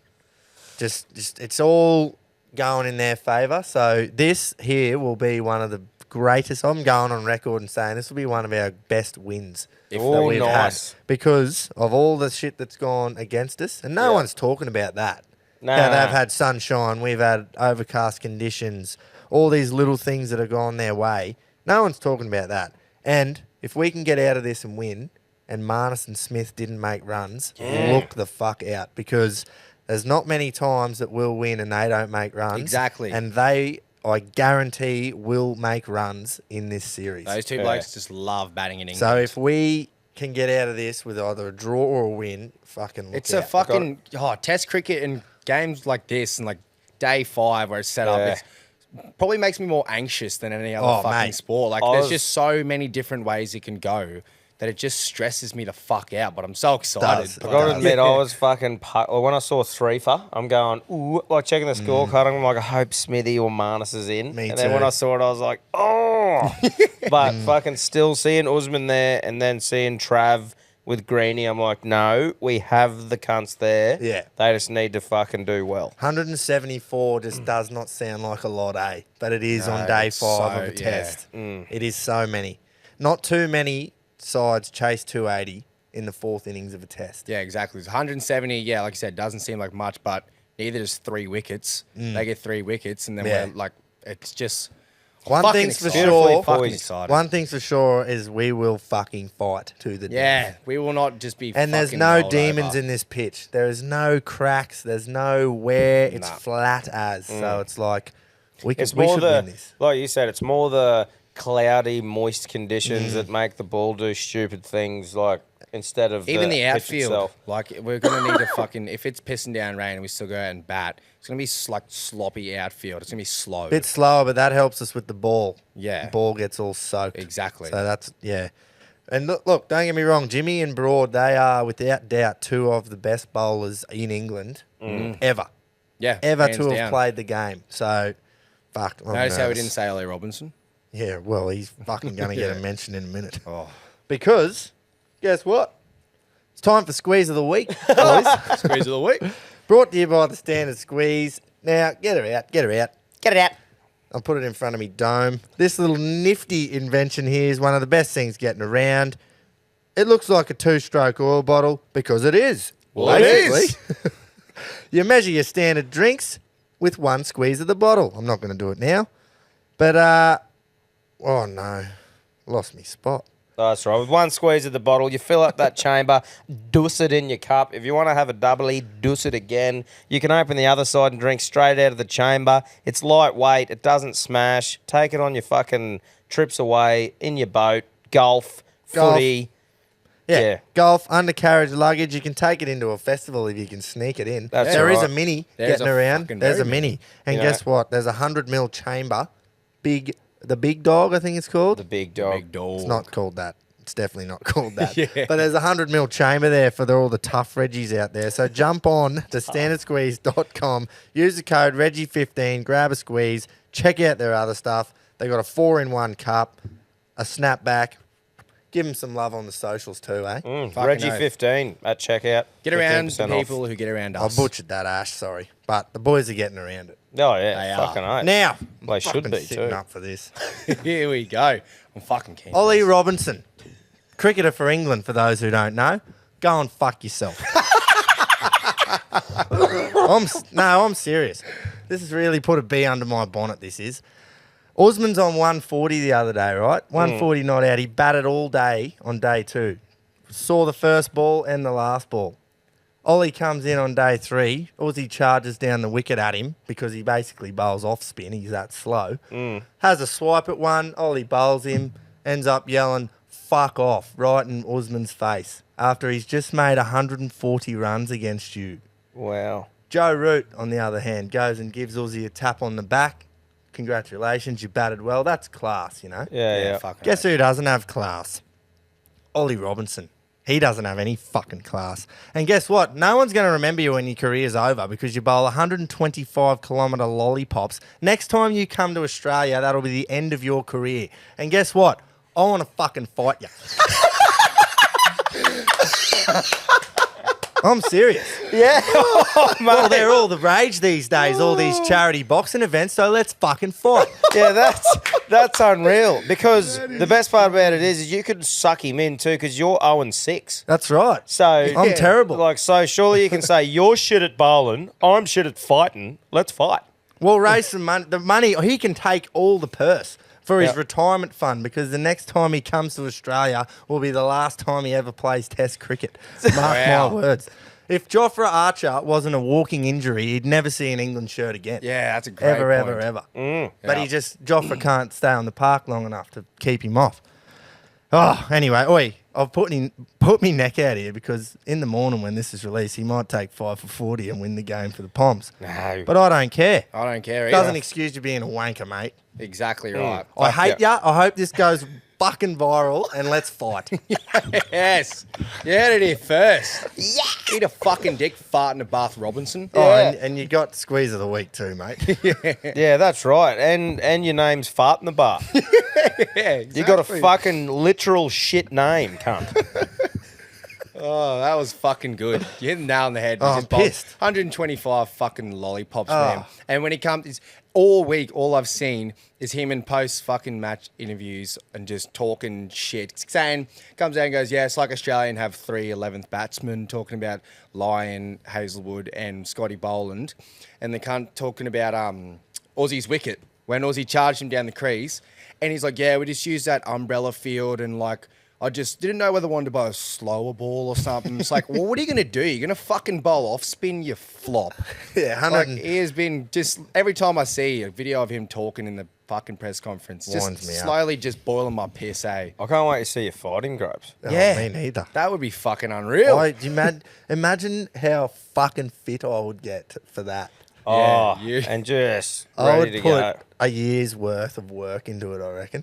S1: Just it's all going in their favour. So this here will be one of the greatest. I'm going on record and saying this will be one of our best wins that
S3: Oh,
S1: we've
S3: nice.
S1: had because of all the shit that's gone against us, and no one's talking about that.
S3: Nah.
S1: How they've had sunshine, we've had overcast conditions, all these little things that have gone their way. No one's talking about that. And if we can get out of this and win, and Marnus and Smith didn't make runs, look the fuck out because there's not many times that we'll win and they don't make runs.
S2: Exactly.
S1: And they, I guarantee, will make runs in this series.
S2: Those two blokes just love batting in England.
S1: So if we can get out of this with either a draw or a win, fucking look
S2: it's
S1: out.
S2: a fucking test cricket and games like this and like day 5 where it's set up. It's probably makes me more anxious than any other fucking sport. Like there's just so many different ways it can go that it just stresses me the fuck out. But I'm so excited.
S1: Does.
S3: I got to admit, I was fucking... when I saw 3 for, I'm going, ooh, like checking the scorecard, I'm like, I hope Smithy or Marnus is in.
S1: Me
S3: and then when
S1: too.
S3: I saw it, I was like, oh. But fucking still seeing Usman there and then seeing Trav with Greeny, I'm like, no, we have the cunts there.
S1: Yeah.
S3: They just need to fucking do well.
S1: 174 just does not sound like a lot, But it is on day 5
S2: it's
S1: of
S2: so-
S1: a test. It is so many. Not too many sides chase 280 in the 4th innings of a test.
S2: Yeah, exactly. It's 170, yeah, like you said, doesn't seem like much, but neither does 3 wickets. They get 3 wickets, and then we're like, it's just...
S1: One
S2: fucking
S1: thing's for
S2: excited.
S1: sure.
S2: Fucking excited.
S1: One thing's for sure is we will fucking fight to the
S2: Yeah,
S1: death.
S2: we will not just be
S1: And there's
S2: fucking
S1: no
S2: rolled
S1: demons
S2: over.
S1: in this pitch. There is no cracks. There's no where. It's
S2: Nah.
S1: flat as. So it's like we
S3: It's
S1: should
S3: more
S1: win this.
S3: like you said, it's more the cloudy, moist conditions that make the ball do stupid things, like instead of
S2: Even the
S3: pitch
S2: outfield,
S3: itself.
S2: like we're gonna need to fucking if it's pissing down rain and we still go out and bat, it's gonna be like sloppy outfield. It's gonna be slow.
S1: Bit slower, but that helps us with the ball.
S2: Yeah.
S1: The ball gets all soaked.
S2: Exactly.
S1: So that's, yeah. And look, don't get me wrong, Jimmy and Broad, they are without doubt 2 of the best bowlers in England ever.
S2: Yeah,
S1: Ever
S2: hands
S1: to have
S2: down.
S1: played the game. So, fuck. I'm
S2: Notice how we
S1: nervous.
S2: didn't say Ollie Robinson.
S1: Yeah, well, he's fucking going to get a mention in a minute.
S2: Oh,
S1: Because, guess what? It's time for Squeeze of the Week, boys.
S2: squeeze of the week.
S1: Brought to you by the Standard Squeeze. Now, get her out. Get her out.
S3: Get it out.
S1: I'll put it in front of me dome. This little nifty invention here is one of the best things getting around. It looks like a 2-stroke oil bottle because it is.
S2: Well, it is.
S1: You measure your standard drinks with 1 squeeze of the bottle. I'm not going to do it now. But, oh no, lost me spot.
S3: Oh, that's right. With 1 squeeze of the bottle, you fill up that chamber, douse it in your cup. If you want to have a doubly, douse it again. You can open the other side and drink straight out of the chamber. It's lightweight. It doesn't smash. Take it on your fucking trips away, in your boat, golf, footy. Yeah.
S1: Golf, undercarriage luggage. You can take it into a festival if you can sneak it in.
S3: That's
S1: There is
S3: right.
S1: a mini
S2: There's
S1: getting
S2: a
S1: around.
S2: fucking
S1: There's a
S2: very
S1: mini. And
S3: Yeah.
S1: guess what? There's a 100 ml chamber. The big dog, I think it's called.
S3: The big dog.
S2: Big dog.
S1: It's not called that. It's definitely not called that.
S2: Yeah.
S1: But there's a 100 ml chamber there for all the tough Reggies out there. So jump on to standardsqueeze.com. Use the code Reggie15. Grab a squeeze. Check out their other stuff. They got a 4-in-1 cup, a snapback. Give them some love on the socials too, eh?
S2: Fucking
S3: Reggie
S2: oath.
S3: 15 at checkout.
S2: Get around the
S3: 15% off.
S2: people who get around
S1: I
S2: us.
S1: butchered that, Ash. Sorry. But the boys are getting around it.
S3: Oh, yeah.
S2: They are.
S3: Fucking right.
S1: Now,
S3: They should
S1: fucking
S3: be
S1: sitting
S3: too.
S1: up for this.
S2: Here we go. I'm fucking keen.
S1: Ollie Robinson, cricketer for England, for those who don't know. Go and fuck yourself. I'm serious. This has really put a bee under my bonnet, this is. Usman's on 140 the other day, right? 140 not out. He batted all day on day 2. Saw the first ball and the last ball. Ollie comes in on day 3. Aussie charges down the wicket at him because he basically bowls off spin. He's that slow. Has a swipe at one. Ollie bowls him. Ends up yelling, fuck off, right in Usman's face after he's just made 140 runs against you.
S3: Wow.
S1: Joe Root, on the other hand, goes and gives Aussie a tap on the back. Congratulations, you batted well. That's class, you know.
S3: Yeah.
S2: Fucking
S1: Guess who doesn't have class? Ollie Robinson. He doesn't have any fucking class. And guess what? No one's going to remember you when your career's over because you bowl 125-kilometre lollipops. Next time you come to Australia, that'll be the end of your career. And guess what? I want to fucking fight you. I'm serious.
S3: Yeah. Oh, mate.
S1: Well, they're all the rage these days, all these charity boxing events, so let's fucking fight.
S3: Yeah, That's unreal. Because the best part about it is you could suck him in too because you're 0-6.
S1: That's right.
S3: So
S1: I'm terrible.
S3: Like, so surely you can say you're shit at bowling, I'm shit at fighting. Let's fight.
S1: We'll raise some money. The money, he can take all the purse for his
S3: Yep.
S1: retirement fund because the next time he comes to Australia will be the last time he ever plays Test cricket. Mark
S2: Wow.
S1: my words. If Jofra Archer wasn't a walking injury, he'd never see an England shirt again.
S2: Yeah, that's a great
S1: Ever,
S2: point.
S1: ever. But
S2: Yeah.
S1: he just, Jofra can't stay on the park long enough to keep him off. Oh, anyway, oi, I've put me neck out here because in the morning when this is released, he might take 5 for 40 and win the game for the Poms.
S3: No.
S1: But I don't care.
S2: I don't care either.
S1: Doesn't excuse you being a wanker, mate.
S2: Exactly right.
S1: I
S3: Fuck
S1: hate ya. I hope this goes fucking viral and let's fight.
S2: Yes. You heard it here first. Yeah. Eat a fucking dick farting at Bath Robinson.
S1: Oh,
S3: Yeah.
S1: and you got squeeze of the week too, mate.
S3: Yeah, that's right. And your name's Fart in the Bar.
S2: Yeah,
S3: You got a
S2: exactly.
S3: fucking literal shit name, cunt.
S2: Oh, that was fucking good. You hit the nail on the head.
S1: Oh,
S2: We
S1: I'm
S2: just bowled
S1: pissed.
S2: 125 fucking lollipops
S1: Oh.
S2: for him. And when he comes, all week, all I've seen is him in post fucking match interviews and just talking shit. Saying, comes out and goes, yeah, it's like Australian have 3 11th batsmen, talking about Lyon, Hazelwood, and Scotty Boland. And the cunt talking about Aussie's wicket when Aussie charged him down the crease. And he's like, yeah, we just use that umbrella field and like, I just didn't know whether I wanted to bowl a slower ball or something. It's like, well, what are you going to do? You're going to fucking bowl off spin, you flop.
S1: Yeah, 100.
S2: Like, he has been just, every time I see a video of him talking in the fucking press conference, just
S1: Winds me up.
S2: slowly just boiling my piss, eh?
S3: I can't wait to see you fighting, Gropes.
S1: Oh,
S2: Yeah.
S1: me neither.
S2: That would be fucking unreal.
S1: Do you imagine how fucking fit I would get for that.
S3: Oh,
S2: you-
S3: and just
S1: I
S3: ready
S1: would
S3: to
S1: put
S3: go.
S1: a year's worth of work into it, I reckon.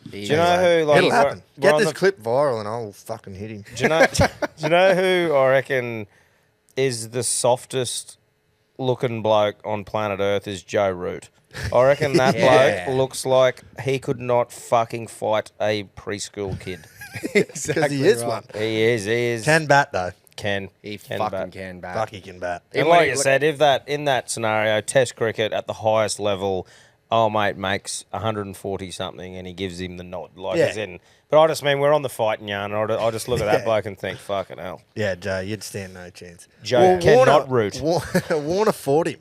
S3: Do you know who? Like,
S1: It'll happen.
S3: we're
S1: Get
S3: on
S1: this
S3: the-
S1: clip viral and I'll fucking hit him.
S3: Do you know who I reckon is the softest looking bloke on planet Earth is Joe Root. I reckon that
S2: Yeah.
S3: bloke looks like he could not fucking fight a preschool kid.
S1: Because
S2: exactly
S1: he is
S2: right.
S1: one.
S3: He is.
S1: Can bat, though.
S2: He
S3: Can
S2: fucking
S3: bat.
S2: can bat.
S1: Fuck, he can bat.
S3: And
S2: And when
S3: like
S2: he-
S3: you said, if that in that scenario, Test cricket at the highest level, oh mate makes 140 something, and he gives him the nod. Like
S1: Yeah.
S3: as in, but I just mean we're on the fighting yarn. And I just look at that
S1: Yeah.
S3: bloke and think, fucking hell,
S1: Yeah, Joe, you'd stand no chance.
S3: Joe cannot root.
S1: Warner fought him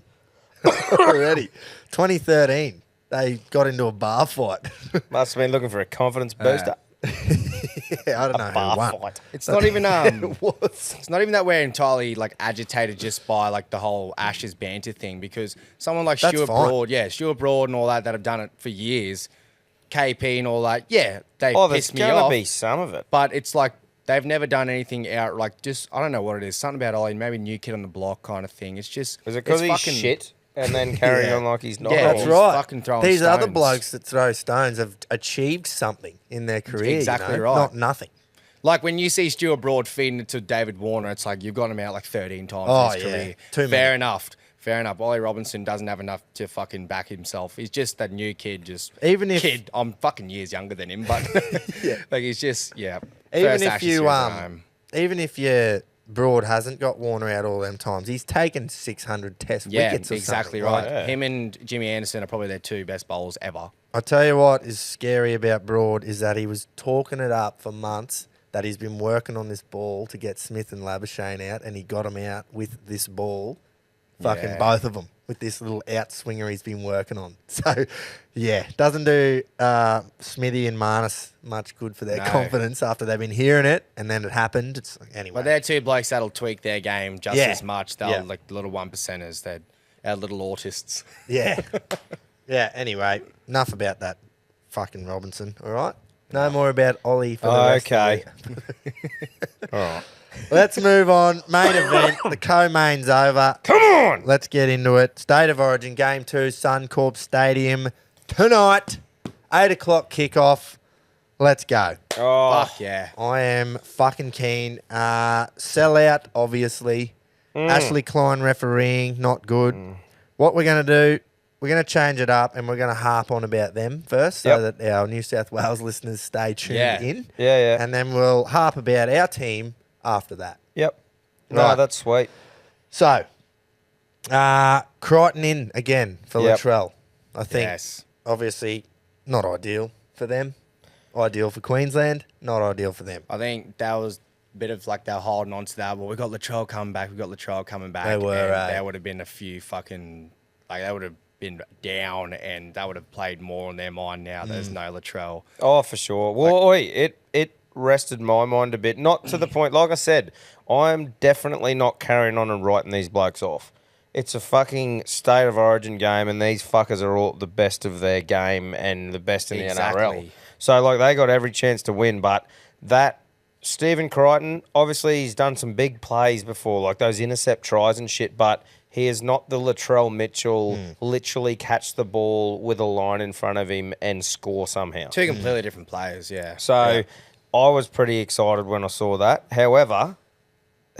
S1: already. 2013, they got into a bar fight.
S3: Must have been looking for a confidence booster.
S1: Yeah, I don't know
S3: Bar
S1: who won.
S3: fight.
S2: It's not even
S1: It was.
S2: it's not even that we're entirely like agitated just by like the whole Ashes banter thing because someone like
S1: That's
S2: Stuart
S1: fine.
S2: Broad, Stuart Broad and all that have done it for years, KP and all that, they
S3: Oh, there's
S2: piss me
S3: gonna
S2: off.
S3: be some of it.
S2: But it's like they've never done anything out like just I don't know what it is, something about Ollie, maybe new kid on the block kind of thing. It's just
S3: Is it because
S2: it's
S3: he's
S2: fucking-
S3: shit and then carrying
S1: Yeah.
S3: on like he's not?
S2: Yeah,
S1: That's
S2: he's
S1: right.
S2: fucking throwing
S1: These other
S2: stones.
S1: blokes that throw stones have achieved something in their career.
S2: Exactly
S1: you know?
S2: right.
S1: Not nothing.
S2: Like when you see Stuart Broad feeding it to David Warner, it's like you've got him out like 13 times
S1: Oh,
S2: in his
S1: yeah.
S2: career.
S1: Too
S2: Fair
S1: many.
S2: enough. Fair enough. Ollie Robinson doesn't have enough to fucking back himself. He's just that new kid. Just
S1: Even if-
S2: kid, I'm fucking years younger than him, but like he's just
S1: Even
S2: first
S1: if
S2: Ashes
S1: you
S2: series at home.
S1: even if your Broad hasn't got Warner out all them times, he's taken 600 Test
S2: Yeah,
S1: wickets. Or
S2: exactly
S1: something.
S2: right.
S1: Like,
S3: Yeah.
S2: Him and Jimmy Anderson are probably their 2 best bowlers ever.
S1: I tell you what is scary about Broad is that he was talking it up for months that he's been working on this ball to get Smith and Labuschagne out, and he got them out with this ball, fucking
S2: Yeah.
S1: both of them, with this little outswinger he's been working on. So, yeah, doesn't do Smithy and Marnus much good for their
S2: No.
S1: confidence after they've been hearing it, and then it happened. It's like, anyway.
S2: But they're 2 blokes that'll tweak their game just
S1: Yeah.
S2: as much. They'll
S1: Yeah.
S2: like the little 1%ers. They're our little autists.
S1: Yeah. Yeah, anyway, enough about that fucking Robinson, all right? No more about Ollie for the rest
S3: Okay.
S1: of the
S3: All right.
S1: Let's move on. Main event. The co-main's over.
S3: Come on.
S1: Let's get into it. State of Origin, Game 2, Suncorp Stadium. Tonight, 8 o'clock kickoff. Let's go.
S3: Oh,
S2: Fuck yeah.
S1: I am fucking keen. Sellout, obviously. Ashley Klein refereeing, not good. What we're going to do, we're going to change it up and we're going to harp on about them first so
S3: Yep.
S1: that our New South Wales listeners stay tuned
S2: Yeah.
S1: in.
S3: yeah.
S1: And then we'll harp about our team after that.
S3: Yep. No,
S1: Right.
S3: that's sweet.
S1: So, Crichton in again for
S3: Yep.
S1: Latrell. I think,
S2: Yes.
S1: obviously, not ideal for them. Ideal for Queensland, not ideal for them.
S2: I think that was a bit of like they're holding on to that. Well, we got Latrell coming back. We got Latrell coming back.
S1: They were,
S2: And there would have been a few fucking like they would have been down, and that would have played more on their mind. Now there's no Latrell.
S3: Oh, for sure. Well, it rested my mind a bit. Not to the point, like I said, I'm definitely not carrying on and writing these blokes off. It's a fucking state of origin game, and these fuckers are all the best of their game and the best in the NRL. So, like, they got every chance to win, but that Stephen Crichton, obviously he's done some big plays before, like those intercept tries and shit, but he is not the Latrell Mitchell, literally catch the ball with a line in front of him and score somehow.
S2: Two completely different players, yeah.
S3: So, I was pretty excited when I saw that. However,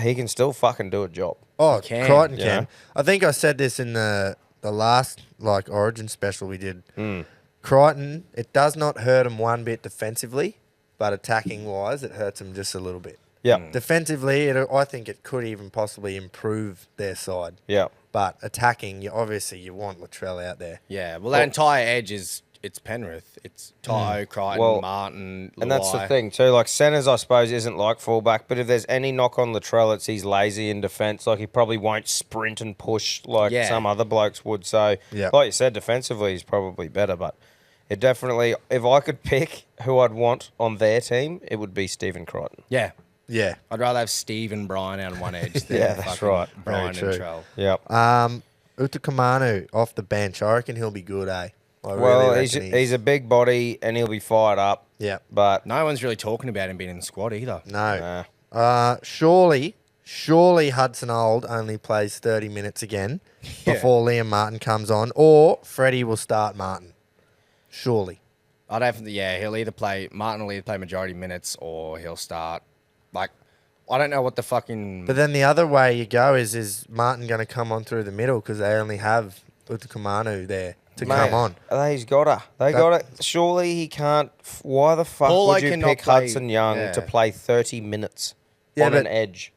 S3: he can still fucking do a job.
S1: Oh,
S2: Can.
S1: Crichton
S3: Yeah.
S1: can. I think I said this in the last like Origin special we did. Crichton, it does not hurt him one bit defensively, but attacking wise, it hurts him just a little bit.
S3: Yeah.
S1: Defensively, I think it could even possibly improve their side.
S3: Yeah.
S1: But attacking, you want Latrell out there.
S2: Yeah, well, that entire edge it's Penrith. It's Tyro, Crichton,
S3: Well,
S2: Martin,
S3: And that's the
S2: Luai.
S3: thing too. Like centers, I suppose, isn't like fullback. But if there's any knock on Latrell, it's he's lazy in defence. Like he probably won't sprint and push like
S2: Yeah.
S3: some other blokes would. So,
S1: Yeah.
S3: like you said, defensively he's probably better. But it definitely, if I could pick who I'd want on their team, it would be Stephen Crichton.
S2: Yeah,
S1: Yeah.
S2: I'd rather have Steve and Brian out on one edge than
S3: Yeah, that's
S2: fucking
S3: right.
S2: Brian
S1: Very
S2: and
S1: true.
S2: Trell.
S3: Yep.
S1: Utakamanu off the bench. I reckon he'll be good, eh? I
S3: Well,
S1: really
S3: he's
S1: reckon
S3: he's a big body and he'll be fired up.
S1: Yeah.
S3: But
S2: No one's really talking about him being in the squad either.
S1: No.
S3: nah.
S1: Surely Hudson Old only plays 30 minutes again before Liam Martin comes on, or Freddie will start Martin. Surely.
S2: I don't think, he'll either play, Martin will either play majority minutes or he'll start. Like, I don't know what the fucking.
S1: But then the other way you go is Martin going to come on through the middle because they only have Utakamanu there to come on.
S3: He's got to. They got to. Surely he can't. Why the fuck
S2: Paulo
S3: would you
S2: cannot
S3: pick
S2: play-
S3: Hudson Young
S2: yeah.
S3: to play 30 minutes
S1: Yeah,
S3: on an
S1: but-
S3: edge?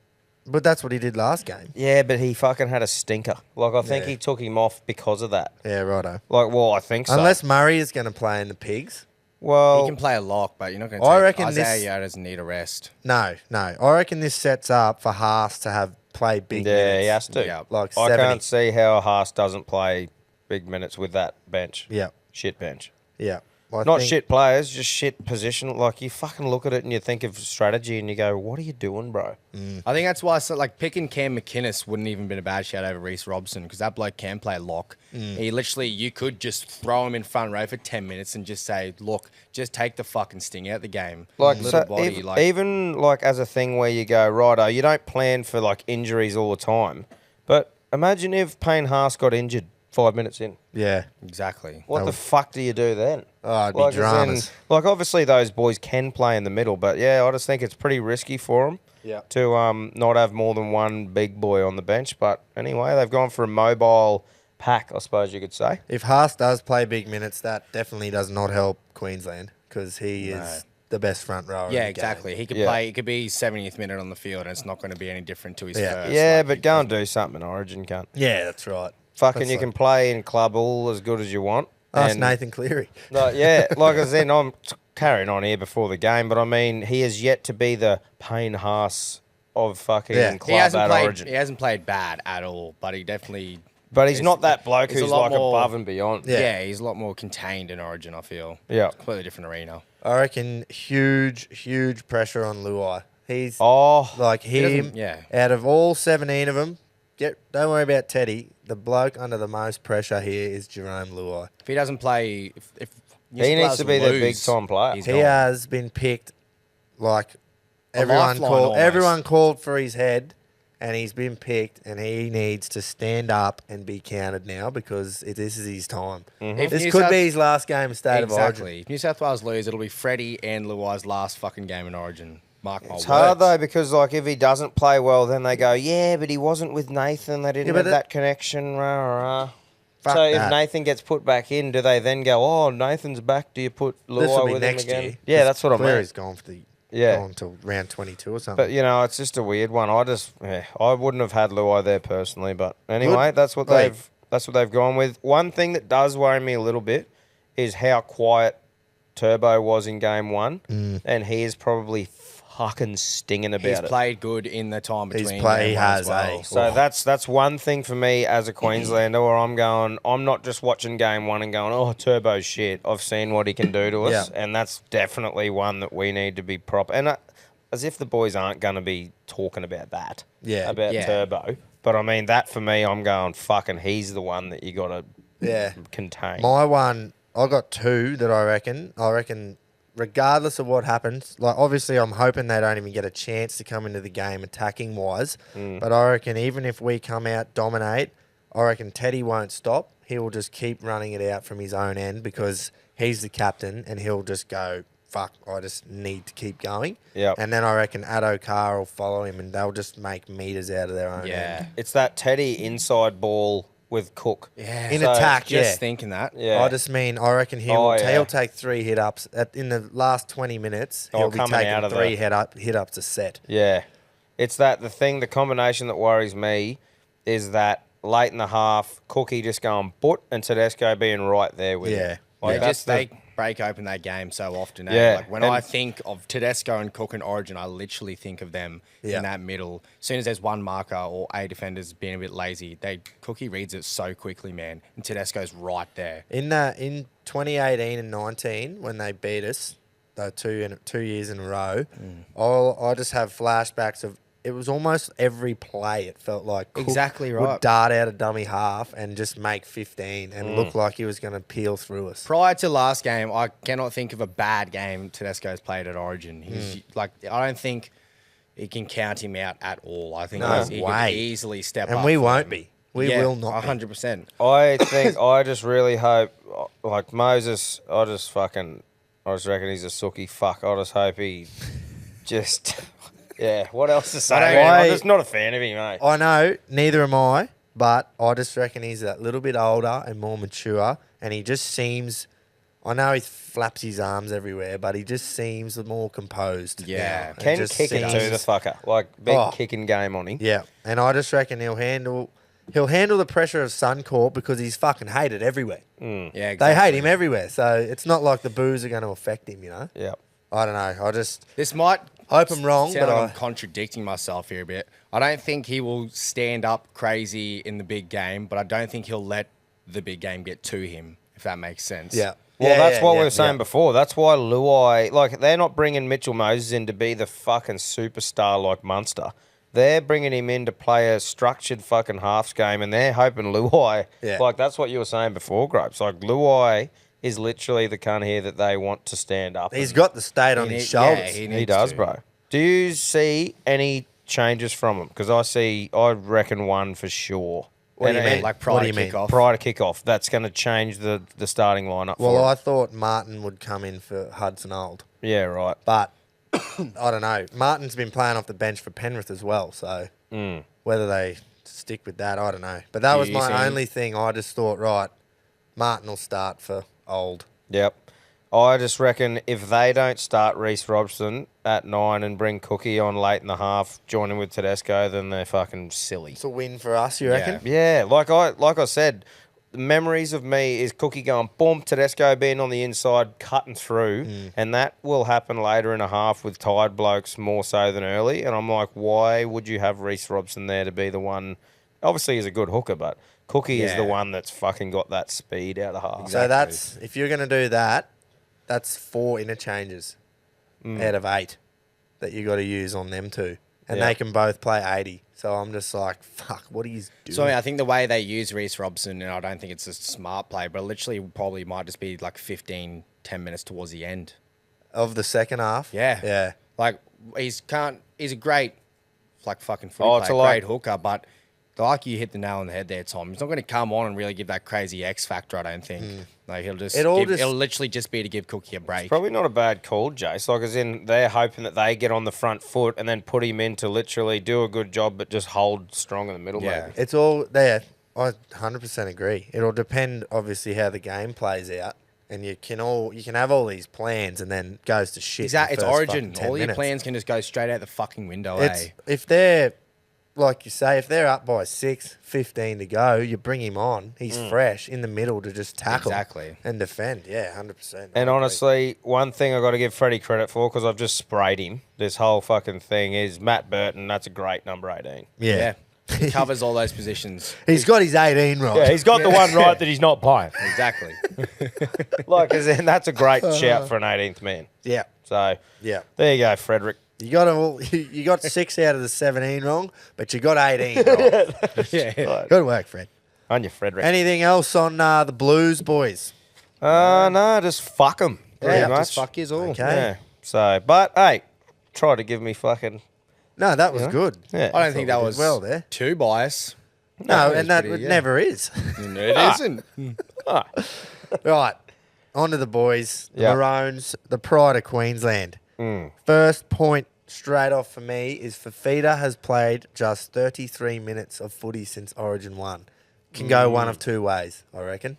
S1: But that's what he did last game.
S3: Yeah, but he fucking had a stinker. Like, I think
S1: Yeah.
S3: he took him off because of that.
S1: Yeah, righto.
S3: Like, well, I think so.
S1: Unless Murray is going to play in the Pigs.
S3: well,
S2: He can play a lock, but you're not going
S1: I
S2: to
S1: reckon
S2: Isaiah
S1: this-
S2: Yeo doesn't need a rest.
S1: No. I reckon this sets up for Haas to have play big
S3: yeah,
S1: minutes.
S3: he has to.
S2: Yeah.
S1: Like
S3: I
S1: 70.
S3: can't see how Haas doesn't play big minutes with that bench.
S1: Yeah.
S3: Shit bench.
S1: Yeah. I
S3: Not
S1: think-
S3: shit players, just shit position. Like, you fucking look at it and you think of strategy and you go, what are you doing, bro?
S2: I think that's why, picking Cam McInnes wouldn't even been a bad shout over Reece Robson because that bloke can play lock. He literally, you could just throw him in front row for 10 minutes and just say, look, just take the fucking sting out of the game.
S3: Like,
S2: Little
S3: so
S2: body,
S3: even like as a thing where you go, righto, you don't plan for like injuries all the time. But imagine if Payne Haas got injured 5 minutes in.
S1: Yeah.
S2: Exactly.
S3: What the fuck do you do then?
S1: Oh, it'd be
S3: Like, as in-
S1: dramas.
S3: like, obviously those boys can play in the middle, but yeah, I just think it's pretty risky for them
S1: Yeah.
S3: to not have more than one big boy on the bench. But anyway, they've gone for a mobile pack, I suppose you could say.
S1: If Haas does play big minutes, that definitely does not help Queensland because he is the best front rower. in
S2: Yeah,
S1: the
S2: exactly.
S1: game.
S2: He could
S3: Yeah.
S2: play. He could be 70th minute on the field, and it's not going to be any different to his
S1: Yeah.
S2: first.
S3: Yeah,
S2: Like,
S3: but go and do something in Origin, cunt.
S1: Yeah, that's right.
S3: Fucking,
S1: That's
S3: you
S1: like-
S3: can play in club all as good as you want.
S1: Ask
S3: And-
S1: Nathan Cleary.
S3: No, yeah, like I said, I'm carrying on here before the game, but I mean, he has yet to be the Payne Haas of fucking
S1: Yeah.
S2: he
S3: club
S2: hasn't
S3: at
S2: played.
S3: Origin.
S2: He hasn't played bad at all, but he definitely.
S3: But he's not that bloke
S2: he's a
S3: who's
S2: lot
S3: like
S2: more-
S3: above and beyond.
S1: Yeah.
S2: Yeah. He's a lot more contained in Origin. I feel.
S3: Yeah.
S2: Completely different arena.
S1: I reckon huge pressure on Luai. He's
S3: Oh,
S1: like him.
S2: doesn't- yeah.
S1: Out of all 17 of them, don't worry about Teddy. The bloke under the most pressure here is Jerome Luai.
S2: If he doesn't play, if New
S3: he
S2: South
S3: needs
S2: Wales
S3: to be their
S2: lose,
S3: big time player.
S2: he's
S1: He
S2: gone.
S1: has been picked like everyone
S2: lifeline
S1: called.
S2: almost.
S1: Everyone called for his head, and he's been picked, and he needs to stand up and be counted now because this is his time.
S2: If
S1: This
S2: New
S1: could
S2: South-
S1: be his last game of State of Origin.
S2: Exactly. If New South Wales lose, it'll be Freddie and Luai's last fucking game in Origin. Mark my
S3: It's
S2: words.
S3: hard though because like if he doesn't play well, then they go, yeah, but he wasn't with Nathan. They didn't
S1: Yeah, but
S3: have that connection. Rah, rah, rah.
S1: Fuck
S3: So if
S1: that.
S3: Nathan gets put back in, do they then go, oh, Nathan's back? Do you put
S1: This will
S3: Luai
S1: be
S3: with him
S1: next
S3: again?
S1: year.
S3: Yeah, that's what I mean.
S1: Cleary's gone for the gone until round 22 or something.
S3: But you know, it's just a weird one. I wouldn't have had Luai there personally, but anyway,
S1: Good.
S3: that's what
S1: Like-
S3: they've gone with. One thing that does worry me a little bit is how quiet Turbo was in game one, and he is probably fucking stinging about
S2: He's
S3: it.
S2: played good in the time between.
S1: He
S2: game one
S1: has,
S2: as well.
S1: eh?
S3: So that's one thing for me as a Queenslander where I'm not just watching game one and going, oh, Turbo's shit. I've seen what he can do to us,
S1: Yeah.
S3: and that's definitely one that we need to be proper. And as if the boys aren't going to be talking about that, about
S2: Yeah.
S3: Turbo. But I mean, that for me, I'm going, fucking, he's the one that you got to contain.
S1: My one, I got two that I reckon. Regardless of what happens, like obviously I'm hoping they don't even get a chance to come into the game attacking wise. But I reckon even if we come out, dominate, I reckon Teddy won't stop. He will just keep running it out from his own end because he's the captain and he'll just go, fuck, I just need to keep going.
S3: Yep.
S1: And then I reckon Addo Carr will follow him and they'll just make meters out of their own end.
S3: It's that Teddy inside ball with Cook.
S2: Yeah.
S1: In attack,
S2: Just thinking that.
S3: Yeah.
S1: I just mean, I reckon he'll take 3 hit-ups. In the last 20 minutes, he'll be
S3: coming
S1: taking
S3: out of
S1: 3 hit-ups a set.
S3: Yeah. It's the combination that worries me is that late in the half, Cookie just going butt and Tedesco being right there with him. Like
S2: They break open that game so often.
S3: Yeah.
S2: Like when I think of Tedesco and Cook and Origin, I literally think of them in that middle. As soon as there's one marker or a defender's being a bit lazy, Cookie reads it so quickly, man. And Tedesco's right there.
S1: In 2018 and 19, when they beat us, 2 years in a row, I just have flashbacks of it was almost every play. It felt like Cook
S2: Exactly right.
S1: would dart out a dummy half and just make 15 and look like he was going to peel through us.
S2: Prior to last game, I cannot think of a bad game Tedesco's played at Origin. He's I don't think he can count him out at all. I think he can easily step up.
S1: And we
S2: for
S1: won't
S2: them.
S1: be. We will not
S2: 100%.
S3: I just really hope, like Moses, I just reckon he's a sookie fuck. I just hope he just... Yeah, what else to say? I'm just not a fan of him, mate.
S1: I know, neither am I, but I just reckon he's that little bit older and more mature, and he just seems... I know he flaps his arms everywhere, but he just seems more composed.
S2: Yeah.
S3: Can kick it too, the fucker. Like, big kicking game on him.
S1: Yeah, and I just reckon he'll handle the pressure of Suncorp because he's fucking hated everywhere.
S2: Yeah, exactly.
S1: They hate him everywhere, so it's not like the boos are going to affect him, you know?
S3: Yeah.
S1: I don't know.
S2: This might
S1: hope I'm wrong,
S2: sound
S1: but
S2: like I'm contradicting myself here a bit. I don't think he will stand up crazy in the big game, but I don't think he'll let the big game get to him, if that makes sense.
S1: Yeah.
S3: Well, that's what we were saying before. That's why Luai... Like, they're not bringing Mitchell Moses in to be the fucking superstar like Munster. They're bringing him in to play a structured fucking halves game, and they're hoping Luai...
S1: Yeah.
S3: Like, that's what you were saying before, Gropes. Like, Luai is literally the cunt here that they want to stand up.
S1: He's got the state on his shoulders.
S2: Yeah,
S3: he does, bro. Do you see any changes from him? Because I reckon one for sure.
S1: What do you mean?
S2: Like
S1: What
S2: prior
S1: do you mean?
S2: kickoff?
S3: Prior to kickoff, that's going to change the starting lineup for
S1: Well,
S3: him.
S1: I thought Martin would come in for Hudson Old,
S3: Yeah, right.
S1: but I don't know. Martin's been playing off the bench for Penrith as well, so whether they stick with that, I don't know. But that was
S2: You
S1: my
S2: think-
S1: only thing. I just thought, right, Martin will start for Old.
S3: Yep. I just reckon if they don't start Reece Robson at 9 and bring Cookie on late in the half, joining with Tedesco, then they're fucking silly.
S1: It's a win for us, you reckon?
S3: Yeah, like I said, the memories of me is Cookie going boom, Tedesco being on the inside, cutting through, and that will happen later in a half with tired blokes more so than early. And I'm like, why would you have Reece Robson there to be the one? Obviously, he's a good hooker, but Cookie is the one that's fucking got that speed out of half.
S1: So that's, if you're going to do that, that's 4 interchanges out of 8 that you got to use on them two. And they can both play 80. So I'm just like, fuck, what are you doing?
S2: So I think the way they use Reece Robson, and I don't think it's a smart play, but literally probably might just be like 10 minutes towards the end.
S1: Of the second half?
S2: Yeah.
S1: Yeah.
S2: Like, he's a great, like, fucking footy player, great hooker, but like you hit the nail on the head there, Tom. He's not going to come on and really give that crazy X factor, I don't think. Like, it'll literally just be to give Cookie a break.
S3: Probably not a bad call, Jace. Like, as in, they're hoping that they get on the front foot and then put him in to literally do a good job, but just hold strong in the middle, maybe.
S1: It's all there. I 100% agree. It'll depend, obviously, how the game plays out. And you can have all these plans and then it goes to shit.
S2: Exactly. It's
S1: the first
S2: Origin.
S1: fucking 10
S2: All your
S1: minutes.
S2: plans can just go straight out the fucking window, eh?
S1: If they're like you say, if they're up by 6:15 to go, you bring him on. He's fresh in the middle to just tackle
S2: Exactly.
S1: and defend. Yeah, 100%.
S3: And honestly, one thing I got to give Freddie credit for, because I've just sprayed him, this whole fucking thing, is Matt Burton. That's a great number 18.
S1: Yeah.
S2: He covers all those positions.
S1: He's got his 18 right.
S3: Yeah, he's got the one right that he's not playing.
S2: Exactly.
S3: Like, as in, that's a great shout for an 18th man.
S1: Yeah.
S3: So,
S1: Yeah.
S3: there you go, Frederick.
S1: You got 6 out of the 17 wrong, but you got 18 right.
S2: Yeah.
S1: Good work, Fred.
S3: On you, Frederick.
S1: Anything else on the Blues, boys?
S3: No, just fuck them, pretty much.
S2: Just fuck yous all.
S1: Okay.
S3: Yeah. So, but, hey, try to give me fucking...
S1: No, that was good.
S3: Yeah.
S2: I don't think that
S1: we did
S2: was
S1: well there.
S2: too biased.
S1: No,
S2: it
S1: and
S2: was
S1: that
S2: pretty,
S1: never is.
S2: It isn't.
S1: Right. On to the boys. The
S3: Yeah.
S1: Maroons, the pride of Queensland. First point straight off for me is Fafita has played just 33 minutes of footy since Origin 1. Can go one of two ways, I reckon.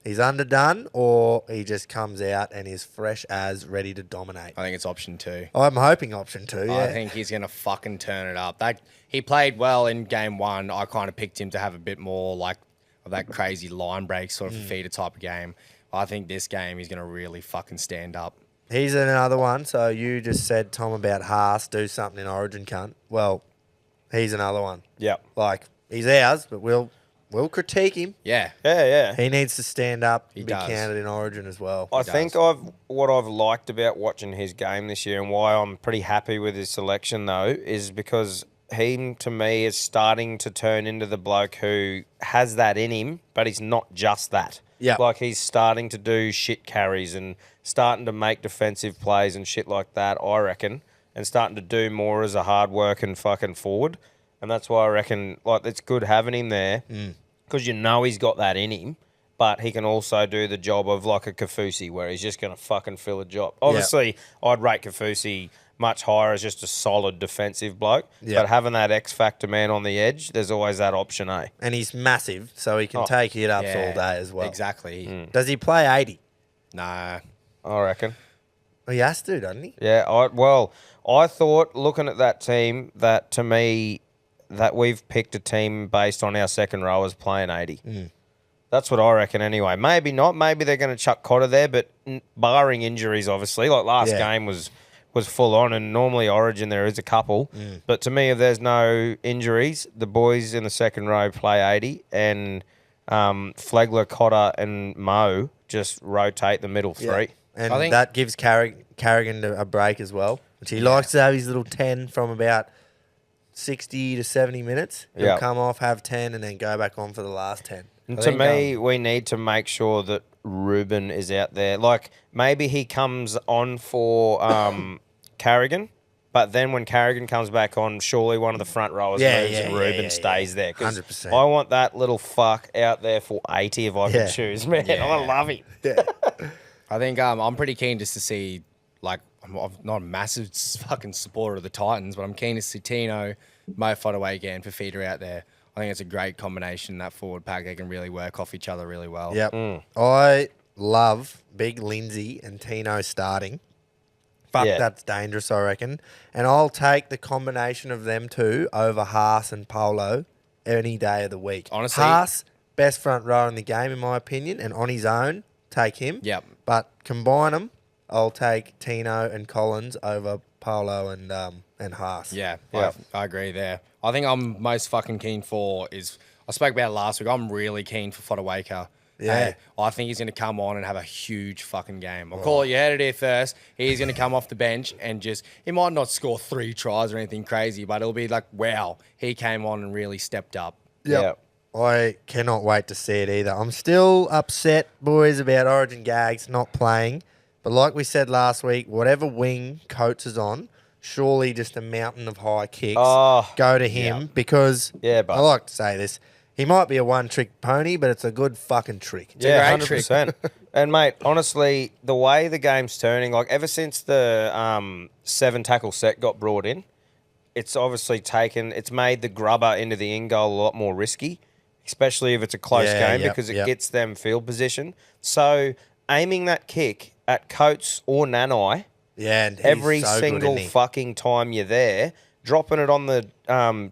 S1: He's underdone, or he just comes out and is fresh as, ready to dominate.
S2: I think it's option 2.
S1: I'm hoping option 2, yeah.
S2: I think he's going to fucking turn it up. He played well in game 1. I kind of picked him to have a bit more like of that crazy line break sort of feeder type of game. I think this game he's going to really fucking stand up.
S1: He's another one. So you just said, Tom, about Haas, do something in Origin, cunt. Well, he's another one.
S3: Yep.
S1: Like, he's ours, but we'll critique him.
S2: Yeah.
S3: Yeah.
S1: He needs to stand up and be
S2: does.
S1: counted in Origin as well.
S3: I think what I've liked about watching his game this year and why I'm pretty happy with his selection, though, is because he, to me, is starting to turn into the bloke who has that in him, but he's not just that.
S1: Yeah.
S3: Like, he's starting to do shit carries and starting to make defensive plays and shit like that, I reckon, and starting to do more as a hard-working fucking forward. And that's why I reckon, like, it's good having him there because you know he's got that in him, but he can also do the job of, like, a Kafusi where he's just going to fucking fill a job. Obviously, I'd rate Kafusi much higher as just a solid defensive bloke, but having that X-factor man on the edge, there's always that option, eh?
S1: And he's massive, so he can take hit-ups all day as well.
S2: Exactly.
S1: Does he play 80?
S2: Nah.
S3: I reckon.
S1: Well, he has to, doesn't he?
S3: Yeah, I thought, looking at that team, that to me, that we've picked a team based on our second rowers playing 80. That's what I reckon anyway. Maybe not. Maybe they're going to chuck Cotter there, but barring injuries, obviously. Like last game was full on, and normally Origin there is a couple. But to me, if there's no injuries, the boys in the second row play 80, and Flegler, Cotter, and Mo just rotate the middle three.
S1: And
S2: I think-
S1: that gives Carrigan a break as well, which he likes to have his little 10 from about 60 to 70 minutes. He'll come off, have 10, and then go back on for the last 10.
S3: And to me, we need to make sure that Ruben is out there. Like, maybe he comes on for Carrigan, but then when Carrigan comes back on, surely one of the front rowers moves and Ruben stays there. 'Cause
S1: 100%.
S3: I want that little fuck out there for 80 if I can choose, man. I love him.
S2: I think I'm pretty keen just to see, like, I'm not a massive fucking supporter of the Titans, but I'm keen to see Tino, Mo Fodawaker, and Fafita out there. I think it's a great combination, that forward pack. They can really work off each other really well.
S1: Yep. I love Big Lindsay and Tino starting. Fuck, that's dangerous, I reckon. And I'll take the combination of them two over Haas and Polo any day of the week.
S2: Honestly-
S1: Haas, best front row in the game, in my opinion, and on his own, take him.
S2: Yep.
S1: But combine them, I'll take Tino and Collins over Polo and Haas.
S2: Yeah, I agree there. I think I'm most fucking keen for is, I spoke about it last week, I'm really keen for Fodawaker.
S1: Yeah.
S2: I think he's going to come on and have a huge fucking game. I'll call it, you heard it here first. He's going to come off the bench and just, he might not score 3 tries or anything crazy, but it'll be like, wow, he came on and really stepped up.
S1: Yep. I cannot wait to see it either. I'm still upset, boys, about Origin Gags not playing. But like we said last week, whatever wing Coates is on, surely just a mountain of high kicks go to him because I like to say this. He might be a one-trick pony, but it's a good fucking trick. It's
S3: Yeah,
S2: a great
S3: 100%. And, mate, honestly, the way the game's turning, like, ever since the 7-tackle set got brought in, it's obviously it's made the grubber into the in-goal a lot more risky, especially if it's a close game because it gets them field position. So, aiming that kick at Coates or Nanai
S1: and he's
S3: every
S1: so
S3: single
S1: good, isn't he?
S3: fucking time you're there dropping it on the on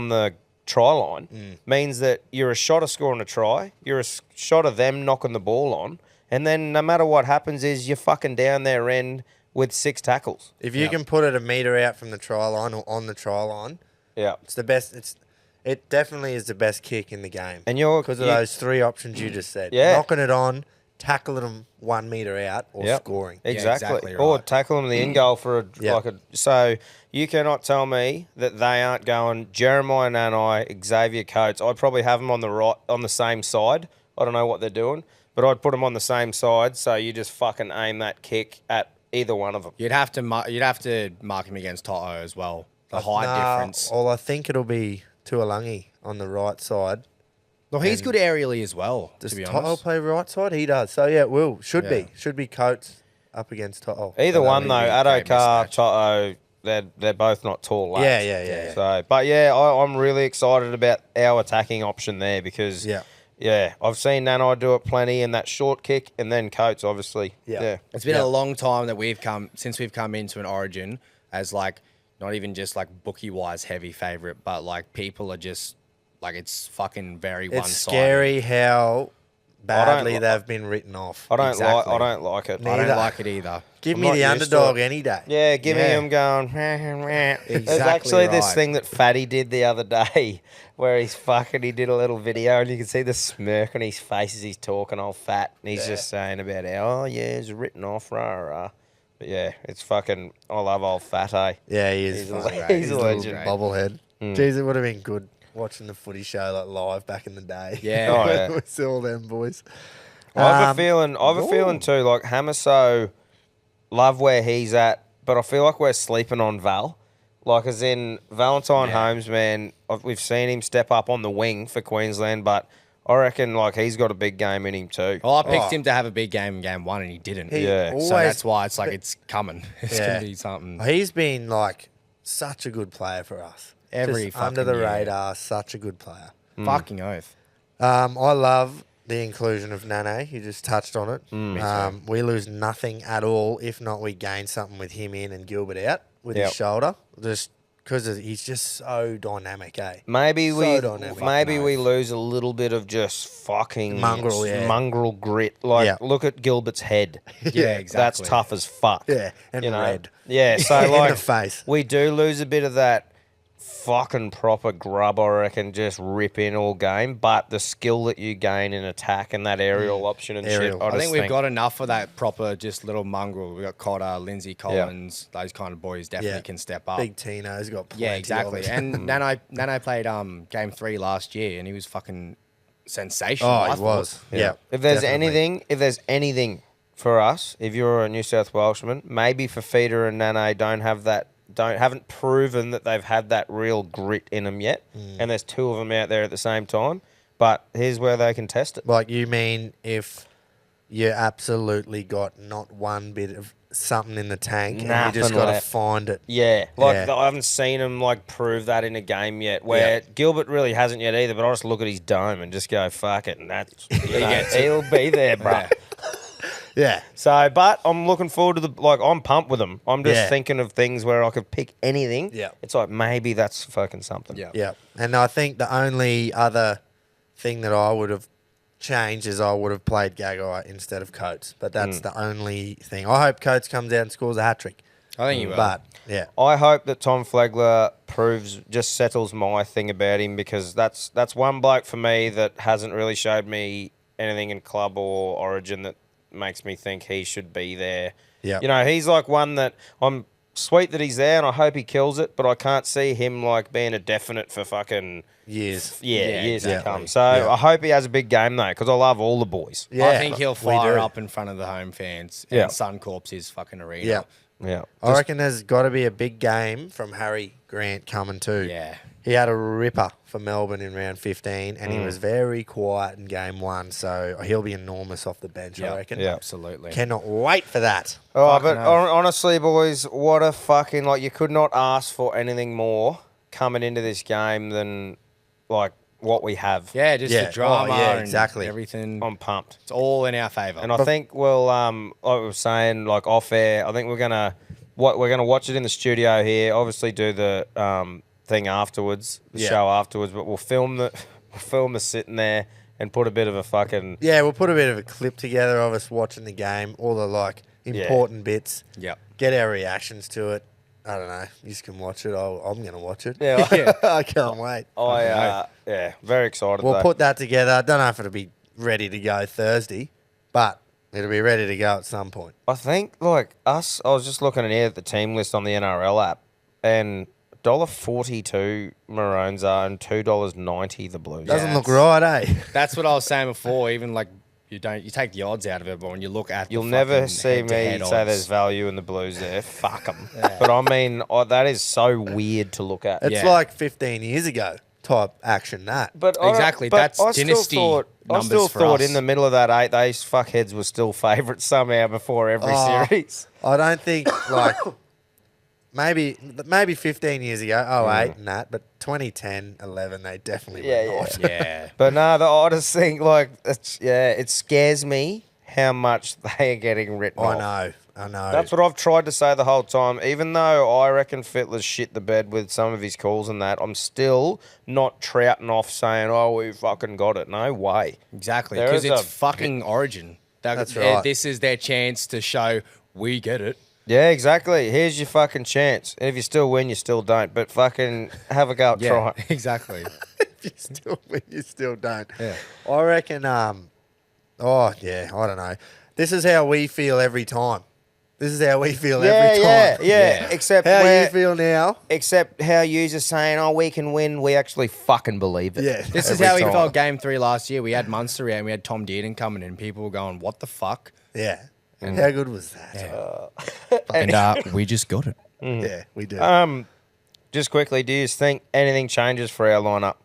S3: the try line means that you're a shot of scoring a try, you're a shot of them knocking the ball on, and then no matter what happens is you're fucking down their end with 6 tackles.
S1: If you can put it a metre out from the try line or on the try line, it's the best. It definitely is the best kick in the game.
S3: And you're
S1: because of those 3 options you just said.
S3: Yeah.
S1: Knocking it on, tackling them 1 metre out, or scoring.
S3: Exactly.
S2: right.
S3: Or tackle them the in goal for so you cannot tell me that they aren't going Jeremiah Nanai, Xavier Coates. I'd probably have them on the same side. I don't know what they're doing, but I'd put them on the same side. So you just fucking aim that kick at either one of them.
S2: You'd have to mark him against Toto as well. The height difference.
S1: Well, I think it'll be Tuolangi on the right side.
S2: Well, he's good aerially as well,
S1: Does
S2: to be
S1: Toto
S2: honest.
S1: play right side? He does. So, yeah, it will. Should be Coates up against Toto.
S3: Either one, though.
S2: be a
S3: Addo
S2: great
S3: Carr,
S2: mismatch.
S3: Toto, they're both not tall lads.
S1: Yeah.
S3: So, but yeah, I'm really excited about our attacking option there because I've seen Nanai do it plenty in that short kick, and then Coates obviously. Yeah.
S2: It's been a long time that we've come into an Origin as like not even just like bookie wise heavy favorite, but like people are just like it's fucking very one-sided.
S1: It's scary how badly they've been written off.
S3: I don't
S2: Exactly.
S3: like it.
S2: I don't like it either.
S1: Give
S3: I'm
S1: me
S3: not
S1: the
S3: used to
S1: underdog
S3: it.
S1: any day.
S3: Yeah, give me
S2: Yeah.
S3: him going. There's
S2: Exactly
S3: actually this
S2: right.
S3: thing that Fatty did the other day where he did a little video and you can see the smirk on his face as he's talking all fat and he's just saying about how, it's written off, rah, rah. But yeah, it's fucking, I love old Fat, eh?
S1: Yeah, he is.
S3: He's
S1: funny.
S3: a- he's a
S1: little
S3: legend.
S1: bobblehead. Jeez, it would have been good watching the footy show like live back in the day.
S2: Yeah.
S3: Oh, yeah.
S1: We see all them boys.
S3: I have a feeling too, like Hamaso, love where he's at, but I feel like we're sleeping on Val. Like as in Valentine Holmes, man, we've seen him step up on the wing for Queensland, but I reckon like he's got a big game in him too.
S2: Well, I picked him to have a big game in game 1 and he didn't.
S3: Yeah.
S2: So that's why it's like it's coming. It's going to be something.
S1: He's been like such a good player for us.
S2: Every
S1: Just under
S2: fucking
S1: the
S2: year.
S1: radar, such a good player.
S2: Fucking oath.
S1: I love the inclusion of Nane. You just touched on it. We lose nothing at all. If not, we gain something with him in and Gilbert out with his shoulder. Just because he's just so dynamic, eh?
S3: Maybe
S1: dynamic.
S3: we lose a little bit of just fucking
S1: Mongrel
S3: grit. Like look at Gilbert's head.
S2: Yeah, exactly.
S3: That's tough as fuck.
S1: Yeah, and red.
S3: Yeah, so
S1: In
S3: like
S1: the face.
S3: we do lose a bit of that fucking proper grub, I reckon, just rip in all game. But the skill that you gain in attack and that aerial option and
S1: Aerial.
S3: shit, I
S2: I think
S3: think
S2: we've got enough of that proper just little mongrel. We've got Cotter, Lindsay Collins, those kind of boys definitely can step up.
S1: Big Tino's got plenty
S2: Yeah, exactly.
S1: of it.
S2: And Nano played game 3 last year and he was fucking sensational.
S1: Oh,
S2: I
S1: he
S2: thought.
S1: was. Yeah.
S3: If there's
S1: definitely.
S3: anything for us, if you're a New South Welshman, maybe Fafita and Nane haven't proven that they've had that real grit in them yet, and there's 2 of them out there at the same time. But here's where they can test it.
S1: Like, you mean if you absolutely got not one bit of something in the tank and you just
S3: Nothing
S1: got to
S3: left.
S1: find it?
S3: Yeah, I haven't seen him like prove that in a game yet. Where Gilbert really hasn't yet either. But I just look at his dome and just go, "Fuck it," and that's he'll be there, bro.
S1: Yeah.
S3: So, but I'm looking forward to I'm pumped with them. I'm just thinking of things where I could pick anything.
S1: Yeah.
S3: It's like maybe that's fucking something.
S2: Yeah.
S1: Yeah. And I think the only other thing that I would have changed is I would have played Gagai instead of Coates. But that's the only thing. I hope Coates comes out and scores a hat-trick.
S2: I think he will.
S1: But, yeah.
S3: I hope that Tom Flegler settles my thing about him because that's one bloke for me that hasn't really showed me anything in club or Origin that makes me think he should be there.
S1: Yeah.
S3: You know, he's like one that I'm sweet that he's there and I hope he kills it, but I can't see him like being a definite for fucking
S1: Years.
S3: years to
S2: exactly.
S3: come. So I hope he has a big game though, because I love all the boys.
S1: Yeah.
S2: I think he'll
S1: we
S2: fire
S1: do.
S2: up in front of the home fans.
S3: Yeah.
S2: And Suncorp's his fucking arena.
S1: Yeah.
S3: Yeah.
S1: I reckon there's got to be a big game from Harry Grant coming too.
S2: Yeah.
S1: He had a ripper for Melbourne in round 15 and he was very quiet in game 1, so he'll be enormous off the bench, I reckon.
S3: Yeah.
S2: Absolutely.
S1: Cannot wait for that.
S3: Oh,
S2: Fucking
S3: but
S2: hell.
S3: honestly, boys, what a fucking you could not ask for anything more coming into this game than like what we have.
S2: Yeah, just
S1: Yeah.
S2: the drama
S1: Oh, yeah,
S2: and
S1: exactly.
S2: everything.
S3: I'm pumped.
S2: It's all in our favour.
S3: And I think we'll, like we were saying, like off air, I think we're gonna what we're going to watch it in the studio here. Obviously, do the thing afterwards, the show afterwards. But we'll film the sitting there and put a bit of a fucking
S1: We'll put a bit of a clip together of us watching the game, all the like important bits.
S2: Yep.
S1: Get our reactions to it. I don't know. You just can watch it. I'm going to watch it.
S3: Yeah,
S1: I can't wait.
S3: very excited.
S1: We'll
S3: though.
S1: put that together. I don't know if it'll be ready to go Thursday, but it'll be ready to go at some point.
S3: I think like us. I was just looking at the team list on the NRL app, and $1.42 Maroons are and $2.90 the Blues.
S1: Doesn't look right, eh?
S2: That's what I was saying before. Even like you take the odds out of it, but when you look at
S3: You'll
S2: the
S3: never
S2: fucking
S3: see me
S2: head-to-head
S3: say
S2: odds-
S3: there's value in the Blues there. Fuck them. But I mean, that is so weird to look at.
S1: It's like 15 years ago type action, that.
S3: But
S2: Exactly, that's dynasty
S3: I
S2: numbers
S3: still
S2: for
S3: thought
S2: us.
S3: in the middle of that 8, those fuckheads were still favourites somehow before every series.
S1: I don't think, like, maybe 15 years ago, 08 and that, but 2010, 11, they definitely were not.
S2: Yeah.
S3: But no, the oddest thing, like, it scares me how much they are getting written off.
S1: I know.
S3: That's what I've tried to say the whole time. Even though I reckon Fittler's shit the bed with some of his calls and that, I'm still not trouting off saying, oh, we fucking got it. No way.
S2: Exactly,
S3: There
S2: because
S3: is
S2: it's
S3: a
S2: fucking Origin.
S1: That's right.
S2: This is their chance to show we get it.
S3: Yeah, exactly. Here's your fucking chance. And if you still win, you still don't. But fucking have a go at trying.
S2: exactly.
S1: If you still win, you still don't.
S2: Yeah.
S1: I reckon, I don't know. This is how we feel every time. Every time.
S3: Yeah. Except
S1: How
S3: where-
S1: you feel now?
S3: Except how yous are saying, oh, we can win. We actually fucking believe it.
S1: Yeah.
S2: This is
S3: Every
S2: how we
S3: time.
S2: felt Game 3 last year. We had Munster out and we had Tom Dearden coming in. People were going, what the fuck?
S1: Yeah. How good was that?
S2: And we just got it.
S1: Yeah, we do.
S3: Just quickly, do you think anything changes for our lineup?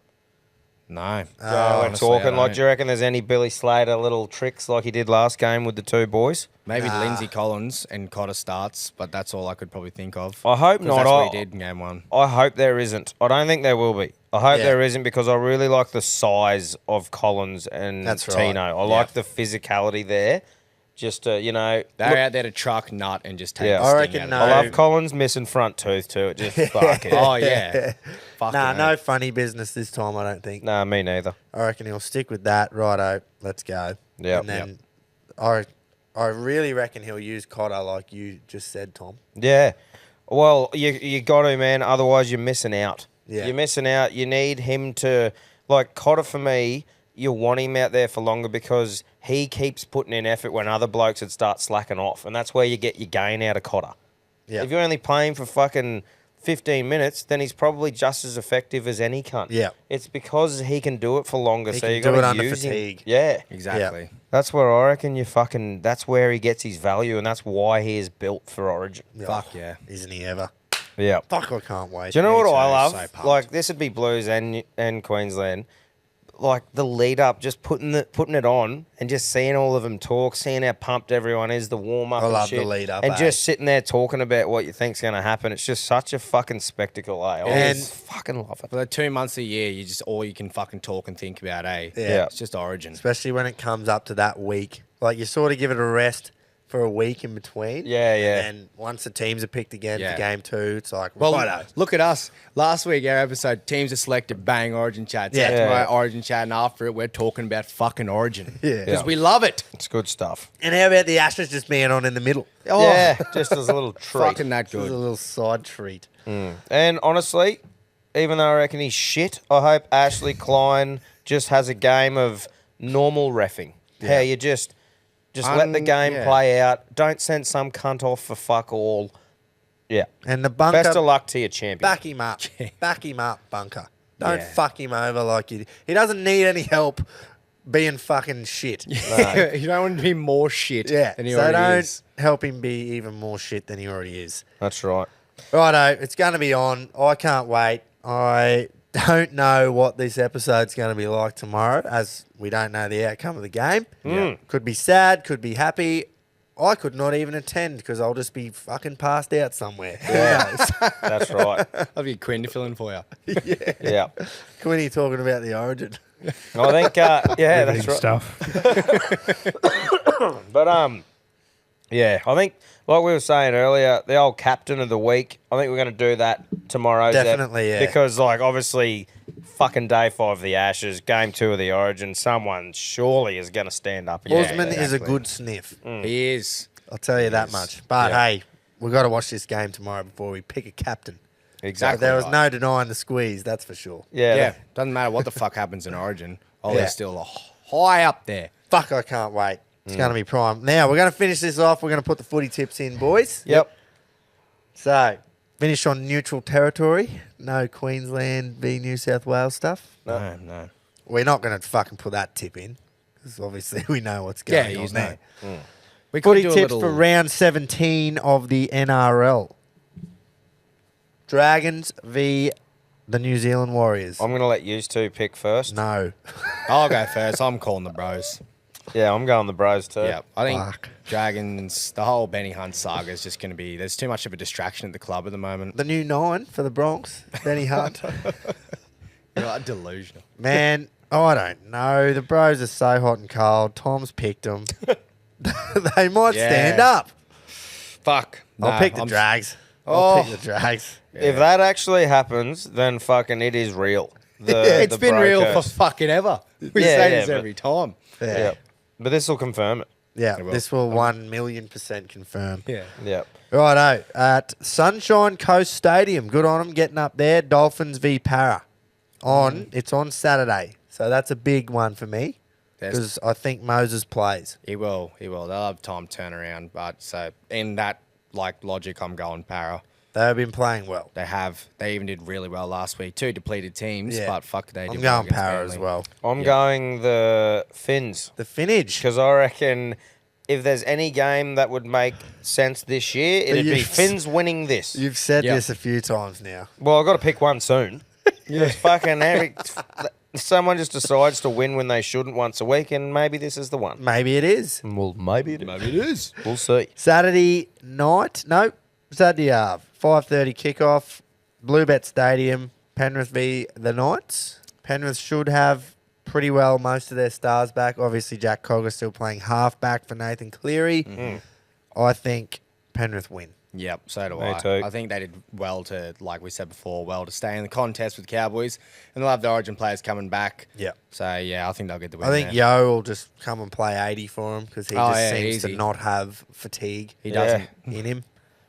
S2: No.
S3: We're
S2: honestly, I
S3: talking. Like,
S2: don't.
S3: do you reckon there's any Billy Slater little tricks like he did last game with the two boys?
S2: Maybe Lindsay Collins and Cotter starts, but that's all I could probably think of.
S3: I hope
S2: 'Cause
S3: not.
S2: That's what he did in Game 1.
S3: I hope there isn't. I don't think there will be. I hope
S1: Yeah.
S3: there isn't because I really like the size of Collins and
S1: That's right.
S3: Tino. I like the physicality there. Just to,
S2: They're out there to truck nut and just take
S3: Yeah.
S2: the
S3: I
S2: sting
S1: reckon
S2: out
S1: no.
S2: of
S3: I
S2: it.
S3: love Collins missing front tooth too. It just fuck it.
S2: Oh, yeah. Fucking
S1: no
S2: hell.
S1: funny business this time, I don't think.
S3: Nah, me neither.
S1: I reckon he'll stick with that. Righto, let's go.
S3: Yep.
S1: And then I really reckon he'll use Cotter like you just said, Tom.
S3: Yeah. Well, you got to, man. Otherwise, you're missing out.
S1: Yeah.
S3: You're missing out. You need him to, like, Cotter for me, you want him out there for longer because he keeps putting in effort when other blokes would start slacking off. And that's where you get your gain out of Cotter.
S1: Yeah.
S3: If you're only playing for fucking 15 minutes, then he's probably just as effective as any cunt.
S1: Yeah.
S3: It's because he can do it for longer.
S1: He
S3: so
S1: can
S3: you
S1: do
S3: got
S1: it
S3: to
S1: under
S3: use him.
S1: fatigue.
S3: Yeah.
S2: Exactly.
S3: That's where I reckon that's where he gets his value and that's why he is built for Origin.
S2: Fuck yeah.
S1: Isn't he ever?
S3: Yeah.
S1: Fuck, I can't wait.
S3: Do you know
S2: Me
S3: what
S2: too,
S3: I love?
S2: so pumped.
S3: Like this would be Blues and Queensland. Like the lead up, just putting it on and just seeing all of them talk, seeing how pumped everyone is, the warm up.
S1: I
S3: and
S1: love the
S3: shit,
S1: lead up,
S3: and
S1: eh?
S3: just sitting there talking about what you think's going to happen. It's just such a fucking spectacle, eh? I
S1: And-
S3: just fucking love it.
S2: For the 2 months a year, you just all you can fucking talk and think about, eh?
S1: Yeah.
S2: It's just Origin.
S1: Especially when it comes up to that week. Like, you sort of give it a rest for a week in between.
S3: Yeah, yeah.
S1: And then once the teams are picked again
S2: Yeah.
S1: for game 2, it's like,
S2: Well,
S1: righto.
S2: look at us. Last week, our episode, teams are selected, bang, Origin chat.
S1: Yeah.
S2: Yeah.
S3: Yeah.
S2: Origin chat, and after it, we're talking about fucking Origin.
S1: Yeah.
S2: Because we love it.
S3: It's good stuff.
S1: And how about the Ashes just being on in the middle?
S2: Oh,
S3: Yeah, just as a little treat.
S2: fucking that
S1: This is a
S2: good.
S1: little side treat.
S3: And honestly, even though I reckon he's shit, I hope Ashley Klein just has a game of normal reffing. How you just let the game
S2: yeah.
S3: play out. Don't send some cunt off for fuck all. Yeah.
S1: And the bunker,
S3: Best of luck to your champion.
S1: back him up. Back him up, bunker. Don't
S2: Yeah.
S1: fuck him over like you. He doesn't need any help being fucking shit.
S2: you don't want to be more shit
S1: Yeah.
S2: than he
S1: So
S2: already
S1: don't
S2: is.
S1: help him be even more shit than he already is.
S3: That's right.
S1: Righto, it's going to be on. I can't wait. I don't know what this episode's going to be like tomorrow, as we don't know the outcome of the game. Could be sad, could be happy. I could not even attend because I'll just be fucking passed out somewhere.
S3: Yeah. That's right.
S2: I'll be Quinn to fill in for you.
S3: Yeah.
S1: Quinny talking about the Origin.
S3: I think, yeah, that's
S4: Riveting
S3: right.
S4: stuff.
S3: But Yeah, I think, like we were saying earlier, the old captain of the week, I think we're going to do that tomorrow.
S1: Definitely, yeah.
S3: Because, like, obviously, fucking day 5 of the Ashes, game 2 of the Origin, someone surely is going to stand up. And
S1: Osman is a
S2: exactly.
S1: good sniff.
S2: He is.
S1: I'll tell you that
S2: is.
S1: much. But
S3: Yeah.
S1: hey, we got to watch this game tomorrow before we pick a captain. But
S3: Exactly.
S1: there was
S2: right.
S1: no denying the squeeze, that's for sure.
S2: Yeah. Doesn't matter what the fuck happens in Origin. Ollie's
S1: Yeah.
S2: still high up there.
S1: Fuck, I can't wait. It's going to be prime. Now, we're going to finish this off. We're going to put the footy tips in, boys.
S3: Yep.
S1: So, finish on neutral territory. No Queensland v New South Wales stuff.
S2: No.
S1: We're not going to fucking put that tip in because obviously we know what's going on there.
S2: We could
S1: Footy
S2: do a
S1: tips
S2: little-
S1: for round 17 of the NRL. Dragons v the New Zealand Warriors.
S3: I'm going to let you two pick first.
S1: No.
S2: I'll go first. I'm calling the Bros.
S3: Yeah, I'm going the Bros too.
S2: Yeah, I think
S1: Fuck.
S2: Dragons, the whole Benny Hunt saga is just going to be, there's too much of a distraction at the club at the moment.
S1: The new 9 for the Bronx, Benny Hunt.
S2: You're like delusional.
S1: Man, I don't know. The Bros are so hot and cold. Tom's picked them. They might
S2: Yeah.
S1: stand up.
S2: Fuck.
S1: I'll
S2: Nah,
S1: pick the
S2: I'm-
S1: Drags.
S2: Oh.
S1: I'll pick the Drags.
S3: If that actually happens, then fucking it is real.
S2: It's been
S3: bro
S2: real
S3: curse.
S2: for fucking ever. We
S3: Yeah,
S2: say
S3: yeah,
S2: this
S3: but-
S2: every time.
S1: Yeah.
S3: Yep. But this will confirm it.
S1: Yeah,
S2: It will.
S1: this will 1,000,000% confirm.
S2: Yeah.
S3: Yep.
S1: Righto, at Sunshine Coast Stadium. Good on them getting up there. Dolphins v Para. It's on Saturday. So that's a big one for me
S2: There's-
S1: because I think Moses plays.
S2: He will. They'll have time turnaround. But so in that like logic, I'm going Para.
S1: They've been playing well.
S2: They even did really well last week. 2 depleted teams,
S1: Yeah.
S2: but fuck, they did
S1: I'm
S2: well
S1: going
S2: against
S1: Para
S2: Manly.
S1: as well.
S3: I'm going the Finns.
S1: The Finnish.
S3: Because I reckon if there's any game that would make sense this year, it'd be
S1: You've-
S3: Finns winning this.
S1: You've said
S2: Yep.
S1: this a few times now.
S3: Well, I've got to pick one soon. Just fucking someone just decides to win when they shouldn't once a week, and maybe this is the one.
S1: Maybe it is.
S3: Well, maybe it
S2: is.
S3: We'll see.
S1: Saturday night. Nope. Saturday 5:30 kickoff. Bluebet Stadium. Penrith v the Knights. Penrith should have pretty well most of their stars back. Obviously, Jack Cogger still playing halfback for Nathan Cleary. I think Penrith win.
S2: Yep, so do
S3: Me
S2: I.
S3: too.
S2: I think they did well to, like we said before, well to stay in the contest with the Cowboys, and they'll have the Origin players coming back.
S1: Yep.
S2: So yeah, I think they'll get the win.
S1: I think
S2: there.
S1: Yo will just come and play 80 for him because he
S2: Oh,
S1: just
S2: yeah,
S1: seems
S2: easy.
S1: to not have fatigue
S2: He doesn't.
S1: in him.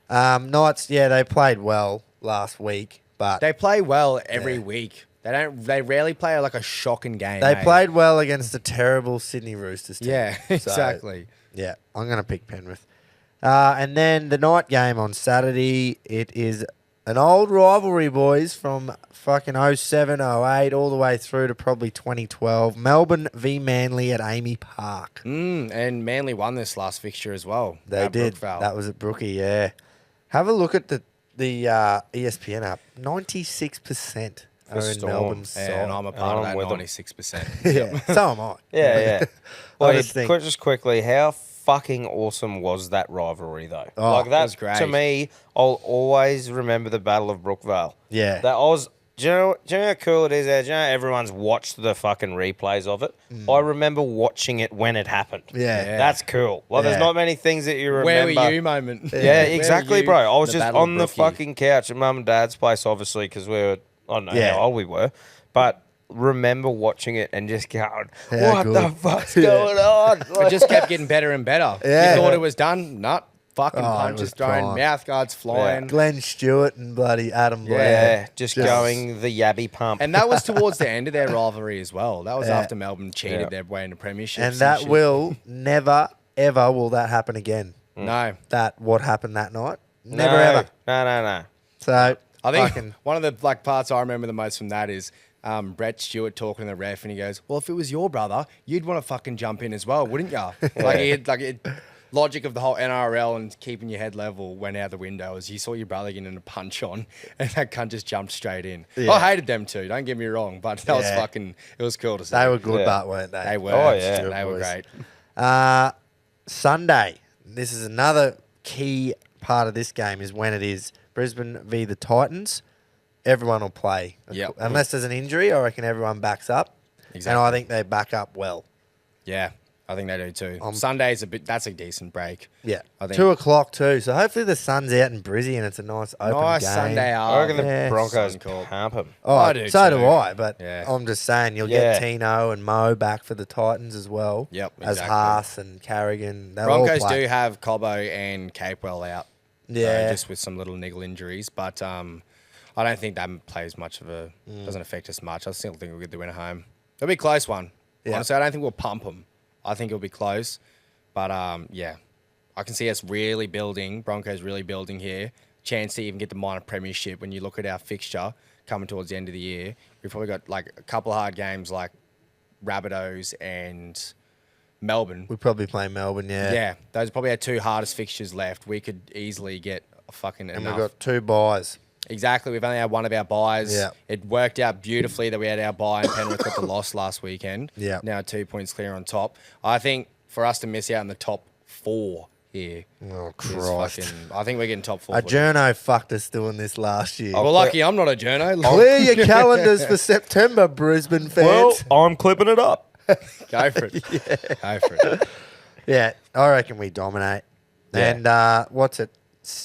S1: Knights, yeah, they played well last week, but
S2: They play well every
S1: Yeah.
S2: week. They rarely play like a shocking game.
S1: they
S2: eh?
S1: played well against a terrible Sydney Roosters team.
S2: Yeah,
S1: So,
S2: exactly.
S1: yeah, I'm going to pick Penrith. And then the night game on Saturday, it is an old rivalry, boys, from fucking 07, 08, all the way through to probably 2012. Melbourne v Manly at Amy Park.
S2: And Manly won this last fixture as well.
S1: They
S2: at
S1: did.
S2: Brookvale.
S1: That was at Brookie, yeah. Have a look at the ESPN app. 96% are in
S3: Storm.
S1: Melbourne's
S2: and
S1: side.
S2: I'm a part of
S3: I'm
S2: that
S3: with 'em.
S2: 96%.
S1: Yeah, so am I.
S3: Yeah, yeah. Well,
S1: I just think-
S3: just quickly, how fucking awesome was that rivalry, though?
S1: Oh,
S3: like, that
S2: was great.
S3: to me, I'll always remember the Battle of Brookvale.
S1: Yeah.
S3: That I was. Do you know how cool it is? Do you know everyone's watched the fucking replays of it? I remember watching it when it happened.
S1: Yeah.
S3: That's cool. Like,
S1: Yeah.
S3: there's not many things that you remember.
S2: Where were you moment?
S3: Yeah,
S2: Where were
S3: exactly,
S2: you?
S3: bro. I was
S2: The
S3: just
S2: Battle of
S3: on the
S2: Brookie.
S3: fucking couch at mum and dad's place, obviously, because we were, I don't know
S1: Yeah.
S3: how old we were, but remember watching it and just going,
S1: How
S3: what
S1: good.
S3: the fuck's going on?
S2: It just kept getting better and better.
S1: Yeah.
S2: You thought it was done? Not. Fucking
S1: Oh, it
S2: punches
S1: was
S2: thrown,
S1: prime.
S2: mouth guards flying.
S1: Glenn Stewart and bloody Adam Blair.
S3: yeah, just going the yabby pump.
S2: And that was towards the end of their rivalry as well. That was
S1: Yeah.
S2: after Melbourne cheated
S3: Yeah.
S2: their way into premierships.
S1: And that
S2: shit.
S1: will never, ever will that happen again.
S2: No.
S1: That what happened that night. Never ever.
S3: No.
S1: So
S2: I think
S1: fucking,
S2: one of the parts I remember the most from that is Brett Stewart talking to the ref, and he goes, "Well, if it was your brother, you'd want to fucking jump in as well, wouldn't ya?" Logic of the whole NRL and keeping your head level went out the window as you saw your brother getting a punch on, and that cunt just jumped straight in.
S1: Yeah.
S2: I hated them too. Don't get me wrong, but that was
S1: Yeah.
S2: fucking. It was cool to see.
S1: they were good,
S3: Yeah.
S1: but weren't they?
S2: They were.
S3: Oh, yeah.
S2: Stewart they were
S1: boys.
S2: great.
S1: Sunday. This is another key part of this game is when it is Brisbane v the Titans. Everyone will play.
S2: Yep.
S1: Unless there's an injury, I reckon everyone backs up.
S2: Exactly.
S1: And I think they back up well.
S2: Yeah. I think they do too. Sunday's that's a decent break.
S1: Yeah.
S2: I think
S1: 2 o'clock too. So hopefully the sun's out in Brizzy and it's a nice open
S2: nice
S1: game.
S2: Sunday
S3: I reckon
S2: after.
S3: the Broncos
S2: Sun called.
S3: pump them.
S1: Oh,
S2: I do
S1: so
S2: too.
S1: do I. But
S2: Yeah.
S1: I'm just saying you'll
S3: Yeah.
S1: get Tino and Mo back for the Titans as well.
S2: Yep,
S1: As
S2: exactly.
S1: Haas and Carrigan. They'll all
S2: Broncos
S1: play.
S2: do have Cobbo and Capewell out.
S1: Yeah.
S2: Just with some little niggle injuries. But I don't think that plays much of a... Doesn't affect us much. I still think we'll get the win at home. It'll be a close one.
S1: Yeah.
S2: Honestly, I don't think we'll pump them. I think it'll be close. But, yeah, I can see us really building, Broncos really building here. Chance to even get the minor premiership when you look at our fixture coming towards the end of the year. We've probably got like a couple of hard games like Rabbitohs and Melbourne.
S1: We'll probably play Melbourne, yeah.
S2: Yeah, those are probably our 2 hardest fixtures left. We could easily get a fucking
S1: And
S2: enough.
S1: we've got 2 buys.
S2: Exactly. We've only had one of our buys.
S1: Yeah.
S2: It worked out beautifully that we had our buy and Penrith got the loss last weekend.
S1: Yeah.
S2: Now 2 points clear on top. I think for us to miss out in the top 4 here.
S1: Oh,
S2: is
S1: Christ.
S2: I think we're getting top 4.
S1: A journo fucked us doing this last year.
S2: Well, lucky I'm not a journo.
S1: Clear your calendars for September, Brisbane fans.
S3: Well, I'm clipping it up.
S2: Go for it. Go for it.
S1: Yeah, I reckon we dominate.
S2: Yeah.
S1: And what's it?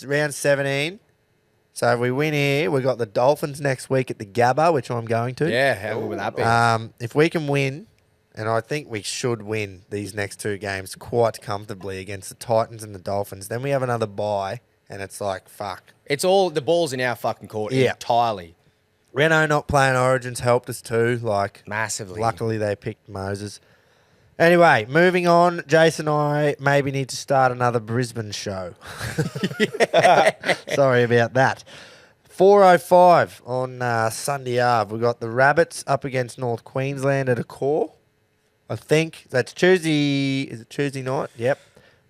S1: Round 17. So if we win here, we've got the Dolphins next week at the Gabba, which I'm going to.
S2: Yeah, how good would that be?
S1: If we can win, and I think we should win these next 2 games quite comfortably against the Titans and the Dolphins, then we have another bye, and it's like, fuck.
S2: It's all the ball's in our fucking court
S1: Yeah.
S2: entirely.
S1: Reno not playing Origins helped us too. Like,
S2: Massively.
S1: luckily they picked Moses. Anyway, moving on. Jason and I maybe need to start another Brisbane show. Sorry about that. 4:05 on Sunday Ave. We've got the Rabbits up against North Queensland at a core. I think that's Tuesday. Is it Tuesday night? Yep.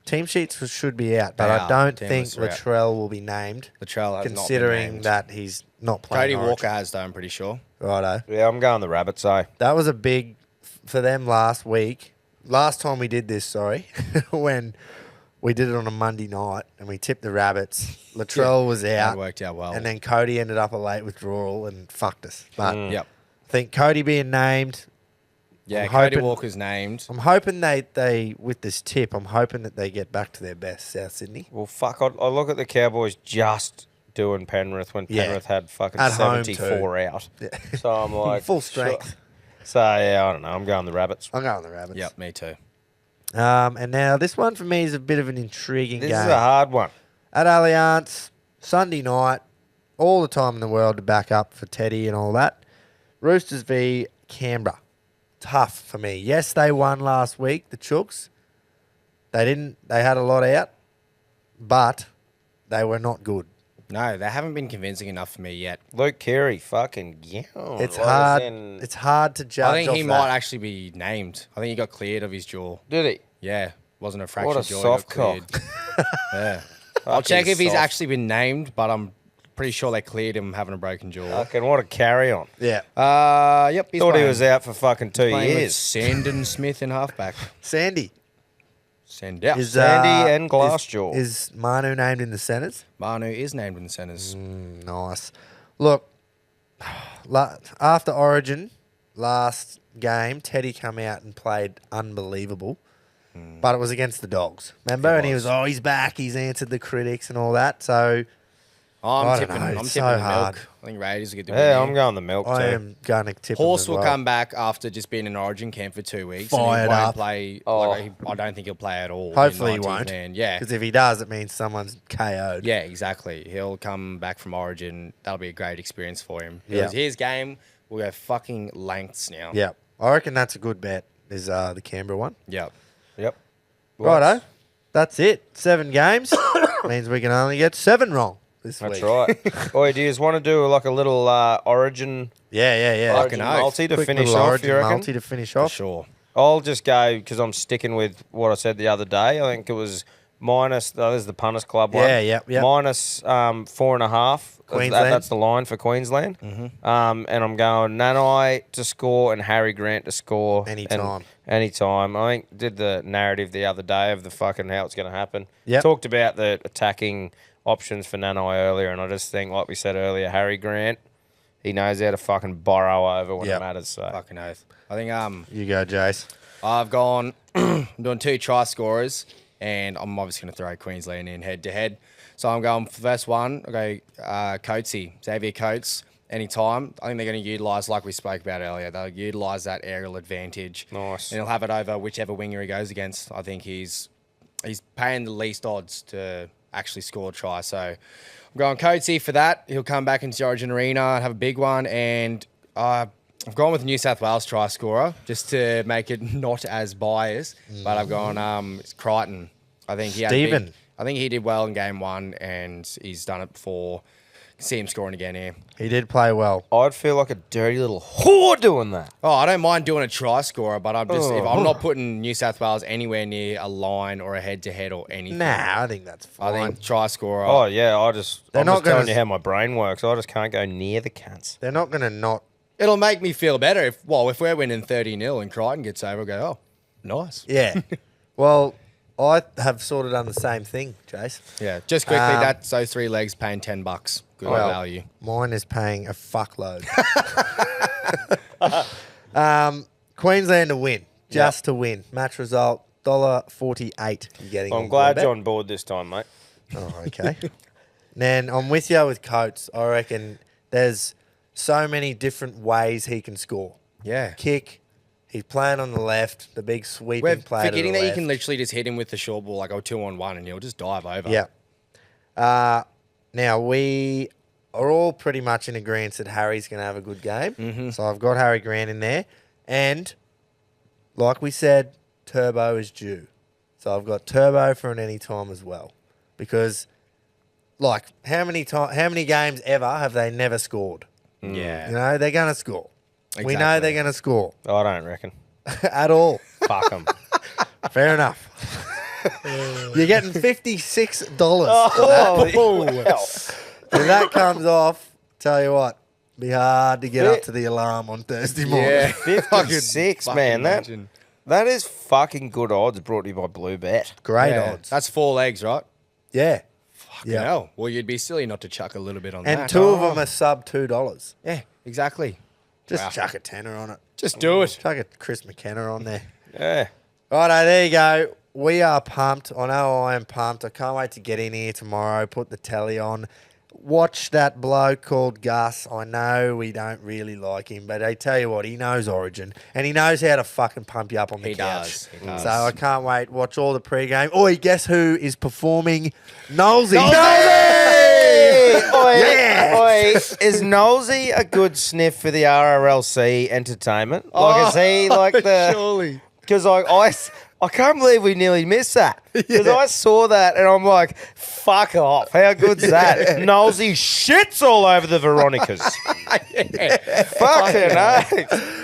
S1: Team sheets should be out, but
S2: They
S1: I
S2: are.
S1: don't
S2: Team
S1: think
S2: lists are out.
S1: Latrell will be named,
S2: Latrell has not been
S1: considering
S2: named.
S1: that he's not playing.
S2: Cody
S1: Origin.
S2: Walker has, though, I'm pretty sure.
S1: Righto.
S3: Yeah, I'm going the Rabbits, eh?
S1: That was a big for them last week. Last time we did this, when we did it on a Monday night and we tipped the Rabbits. Latrell was
S2: That
S1: out,
S2: worked out well.
S1: and then Cody ended up a late withdrawal and fucked us. But
S2: Yep.
S1: I think Cody being named,
S2: Yeah,
S1: I'm
S2: Cody
S1: hoping-
S2: Walker's named.
S1: I'm hoping they with this tip, I'm hoping that they get back to their best, South Sydney.
S3: Well, fuck, I look at the Cowboys just doing Penrith when
S1: Yeah.
S3: Penrith had fucking
S1: At home
S3: 74 out.
S1: Yeah.
S3: So I'm like...
S1: Full strength.
S3: sure. So, yeah, I don't know. I'm going the Rabbits.
S1: I'm going the Rabbits.
S2: Yep, me too.
S1: And now this one for me is a bit of an intriguing
S3: This
S1: game.
S3: is a hard one.
S1: At Allianz, Sunday night, all the time in the world to back up for Teddy and all that. Roosters v Canberra. Tough for me. Yes, they won last week, the Chooks. They had a lot out, but they were not good.
S2: No, they haven't been convincing enough for me yet.
S3: Luke Keary, fucking yeah.
S1: It's hard. It's hard to judge.
S2: I think he
S1: off
S2: might
S1: that.
S2: actually be named. I think he got cleared of his jaw.
S3: Did he?
S2: Yeah, wasn't a fractured
S3: What a
S2: jaw.
S3: soft
S2: he got
S3: cock.
S2: cleared. Yeah. I'll check if he's actually been named, but I'm pretty sure they cleared him having a broken jaw.
S3: Fucking what a carry on.
S1: Yeah.
S2: Yep. He's
S3: Thought he
S2: playing-
S3: was out for fucking 2
S2: playing with
S3: years.
S2: Sandon Smith in halfback.
S1: Sandy.
S2: Send out.
S1: Is
S3: Sandy and Glassjaw.
S1: Is Manu named in the centres?
S2: Manu is named in the centres.
S1: Nice. Look, after Origin, last game, Teddy come out and played unbelievable. But it was against the Dogs. Remember?
S2: It
S1: And he
S2: was.
S1: was, he's back. He's answered the critics and all that. So I
S2: I'm
S1: don't
S2: tipping.
S1: know,
S2: I'm
S1: it's
S2: tipping
S1: so
S2: the
S1: hard.
S2: milk. I think Raiders will get the
S3: Yeah,
S2: win.
S3: I'm going the milk too.
S1: I am going to tip
S2: Horse
S1: him as
S2: will
S1: well.
S2: come back after just being in Origin camp for 2 weeks.
S1: Fired
S2: and he won't
S1: up.
S2: play.
S3: Oh.
S2: I don't think he'll play at all.
S1: Hopefully he
S2: in 19th
S1: won't.
S2: Man. Yeah.
S1: Because if he does, it means someone's KO'd.
S2: Yeah, exactly. He'll come back from Origin. That'll be a great experience for him.
S1: Yeah.
S2: Because his game will go fucking lengths now.
S1: Yeah. I reckon that's a good bet, is the Canberra one.
S2: Yep.
S3: Yep.
S1: Righto. That's it. 7 games. Means we can only get 7 wrong this
S3: That's
S1: week.
S3: right. Oi, do you just want to do like a little Origin,
S1: Yeah.
S3: Origin
S2: oath.
S3: multi to
S1: Quick
S3: finish
S1: little
S3: off,
S1: Origin
S3: you reckon?
S1: multi to finish
S2: For
S1: off.
S2: sure.
S3: I'll just go because I'm sticking with what I said the other day. I think it was minus, there's the Punters Club one.
S1: Yeah, yep.
S3: Minus 4.5.
S1: Queensland.
S3: That's the line for Queensland. And I'm going Nanai to score and Harry Grant to score.
S1: Anytime.
S3: Anytime. I think did the narrative the other day of the fucking how it's going to happen.
S1: Yep.
S3: Talked about the attacking options for Nanai earlier, and I just think, like we said earlier, Harry Grant, he knows how to fucking borrow over when
S1: Yep.
S3: it matters. So
S2: Fucking oath. I think
S1: You go, Jace.
S2: I've gone I'm doing 2 try scorers, and I'm obviously going to throw Queensland in head-to-head. So I'm going for the first one. I'll go Coatesy, Xavier Coates, anytime. I think they're going to utilise, like we spoke about earlier, they'll utilise that aerial advantage.
S3: Nice.
S2: And he'll have it over whichever winger he goes against. I think he's paying the least odds to actually score a try. So I'm going Coatesy for that. He'll come back into the Origin Arena, have a big one, and I've gone with New South Wales try scorer just to make it not as biased. But I've gone Crichton. I think he did well in game 1, and he's done it before. See him scoring again here.
S1: He did play well.
S3: I'd feel like a dirty little whore doing that.
S2: Oh, I don't mind doing a try scorer, but if I'm not putting New South Wales anywhere near a line or a head-to-head or anything.
S1: Nah, I think that's fine.
S2: I think try scorer.
S3: Oh, yeah, I'm just
S1: not
S3: telling
S1: gonna-
S3: you how my brain works. I just can't go near the cunts.
S1: They're not going to not.
S2: It'll make me feel better if we're winning 30-0 and Crichton gets over, I'll go, oh, nice.
S1: Yeah. Well, I have sort of done the same thing, Jace.
S2: Yeah, just quickly, that's those 3 legs paying $10. Good value.
S1: Mine is paying a fuckload. Queensland to win. Just to win. Match result, $1.48 you're getting.
S3: I'm
S1: on
S3: glad
S1: Groper.
S3: you're on board this time, mate.
S1: Oh, okay. Then I'm with you with Coates. I reckon there's so many different ways he can score.
S2: Yeah.
S1: Kick. He's playing on the left, the big sweeping
S2: We're
S1: play to
S2: forgetting
S1: the
S2: that you
S1: left.
S2: can literally just hit him with the short ball, like 2-on-1, and he'll just dive over.
S1: Yeah. Now, we are all pretty much in agreement that Harry's going to have a good game.
S2: Mm-hmm.
S1: So I've got Harry Grant in there. And like we said, Turbo is due. So I've got Turbo for an any time as well. Because, like, how many games ever have they never scored?
S2: Yeah.
S1: You know, they're going to score. We know
S2: Exactly.
S1: they're going to score.
S3: I don't reckon.
S1: At all.
S3: Fuck them.
S1: Fair enough. You're getting $56
S3: Oh,
S1: for that. If that comes off, tell you what, be hard to get up to the alarm on Thursday morning.
S2: Yeah.
S3: 56,
S2: Fucking
S3: man.
S2: imagine.
S3: That is fucking good odds brought to you by Blue Bet.
S1: Great
S2: Yeah.
S1: odds.
S2: That's 4 legs, right?
S1: Yeah.
S2: Fucking
S1: Yeah.
S2: hell. Well, you'd be silly not to chuck a little bit on that.
S1: And 2 of them are sub $2.
S2: Yeah, exactly.
S1: Just
S2: Wow.
S1: chuck a tenner on it.
S2: Just do it.
S1: Chuck a Chris McKenna on there.
S3: Yeah.
S1: Righto, there you go. We are pumped. I know I am pumped. I can't wait to get in here tomorrow, put the telly on, watch that bloke called Gus. I know we don't really like him, but I tell you what, he knows Origin, and he knows how to fucking pump you up on the
S2: He
S1: couch.
S2: does. He does.
S1: So I can't wait. Watch all the pre-game. Oi, guess who is performing? Knowlesy.
S3: Oi,
S1: Yeah.
S3: oi, is Knowlesy a good sniff for the RRLC entertainment? Like, is he like the...
S1: Surely.
S3: Because I can't believe we nearly missed that. Because I saw that and I'm like, fuck off. How good's that? Knowlesy shits all over the Veronicas. Fucking hell.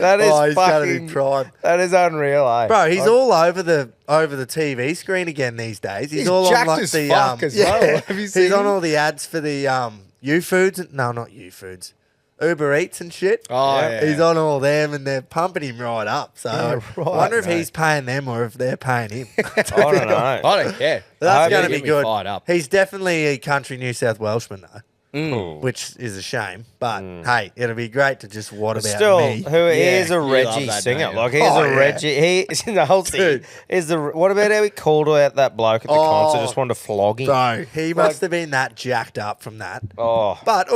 S3: That is
S1: Oh, he's gonna
S3: fucking...
S1: be prime.
S3: That is unreal, eh?
S1: Bro, he's all over the TV screen again these days. He's all on
S2: jacked
S1: like
S2: as
S1: the
S2: fuck as well. Have you seen
S1: He's on
S2: him?
S1: all the ads for the U-Foods. No, not U-Foods. Uber Eats and shit.
S2: Oh, yeah.
S1: He's on all them and they're pumping him right up. So I wonder if
S2: mate.
S1: he's paying them or if they're paying him.
S3: I don't know.
S2: I don't care.
S1: That's
S2: You're
S1: going to be
S2: getting me
S1: good.
S2: Fired up.
S1: He's definitely a country New South Welshman though,
S3: Ooh.
S1: which is a shame. But hey, it'll be great to just what about
S3: Still,
S1: me?
S3: who is a
S2: you love
S3: Reggie
S2: that,
S3: singer?
S2: don't you?
S3: Like he's
S1: Oh,
S3: a
S1: yeah.
S3: Reggie. He the whole thing
S1: Dude.
S3: is the. What about how he called out that bloke at the concert? Just wanted to flog him.
S1: Bro, he must have been that jacked up from that.
S3: Oh,
S1: But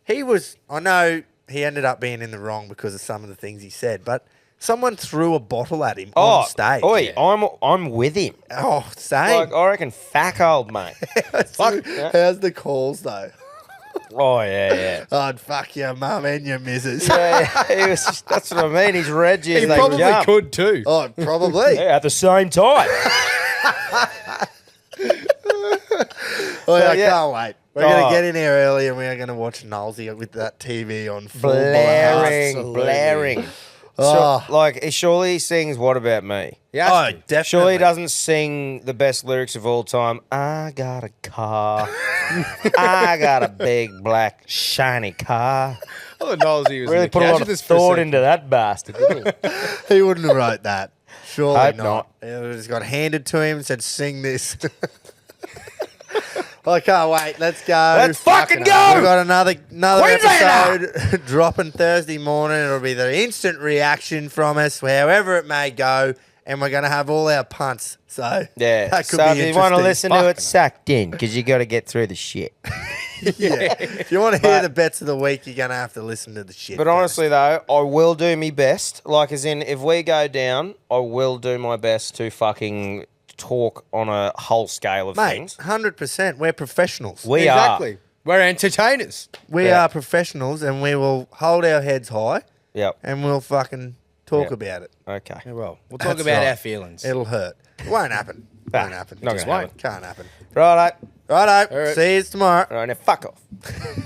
S1: he was. I know he ended up being in the wrong because of some of the things he said, but someone threw a bottle at him on stage.
S3: Oi, I'm with him.
S1: Oh, same.
S3: Like I reckon, fuck old mate.
S1: How's the calls though?
S3: Oh yeah.
S1: I'd fuck your mum and your missus.
S3: Yeah, he was, that's what I mean. He's Reggie.
S2: He
S3: as they
S2: probably
S3: jump.
S2: could too.
S1: Oh, probably.
S3: Yeah, at the same time.
S1: I
S3: yeah.
S1: can't wait. We're
S3: Oh.
S1: going to get in here early and we are going to watch Knowlesy with that TV on full blast.
S3: blaring,
S2: Absolutely.
S3: blaring.
S1: Oh.
S3: So, like, surely he sings "What About Me."
S2: Yeah.
S1: Oh, definitely.
S3: Surely he doesn't sing the best lyrics of all time. I got a car. I got a big black shiny car.
S2: Oh, Knowlesy was
S3: Really
S2: in the
S3: put a
S2: couch
S3: lot
S2: with
S3: of
S2: this for a
S3: thought
S2: second.
S3: into that bastard, didn't he?
S1: He wouldn't have wrote that. Surely
S3: Hope
S1: not. It just got handed to him and said, sing this. I can't wait. Let's go.
S3: Let's fucking
S1: We've
S3: go!
S1: got another
S3: Queenslander!
S1: episode dropping Thursday morning. It'll be the instant reaction from us, however it may go. and we're going to have all our punts. So
S3: Yeah.
S1: that could
S3: So
S1: be
S3: if you want to
S1: interesting.
S3: listen to it, sucked in because you got to get through the shit.
S1: Yeah. If you want to hear the bets of the week, you're going to have to listen to the shit.
S3: But
S1: first.
S3: honestly, though, I will do my best. Like, as in, if we go down, I will do my best to fucking talk on a whole scale of
S1: Mate,
S3: things.
S1: 100%. We're professionals.
S3: We
S2: Exactly. We're entertainers.
S1: We
S3: Yeah.
S1: are professionals, and we will hold our heads high,
S3: are. Yep.
S1: and we'll fucking talk
S3: Yep.
S1: about it.
S3: Okay.
S2: Yeah, well, we'll talk
S1: That's
S2: about
S1: right.
S2: our feelings.
S1: It'll hurt. It won't happen.
S3: Nah,
S1: Won't happen.
S3: not
S1: Just
S3: gonna
S1: won't. Can't happen.
S3: Righto.
S1: Righto.
S2: All right.
S1: See you tomorrow.
S3: Right, now fuck off.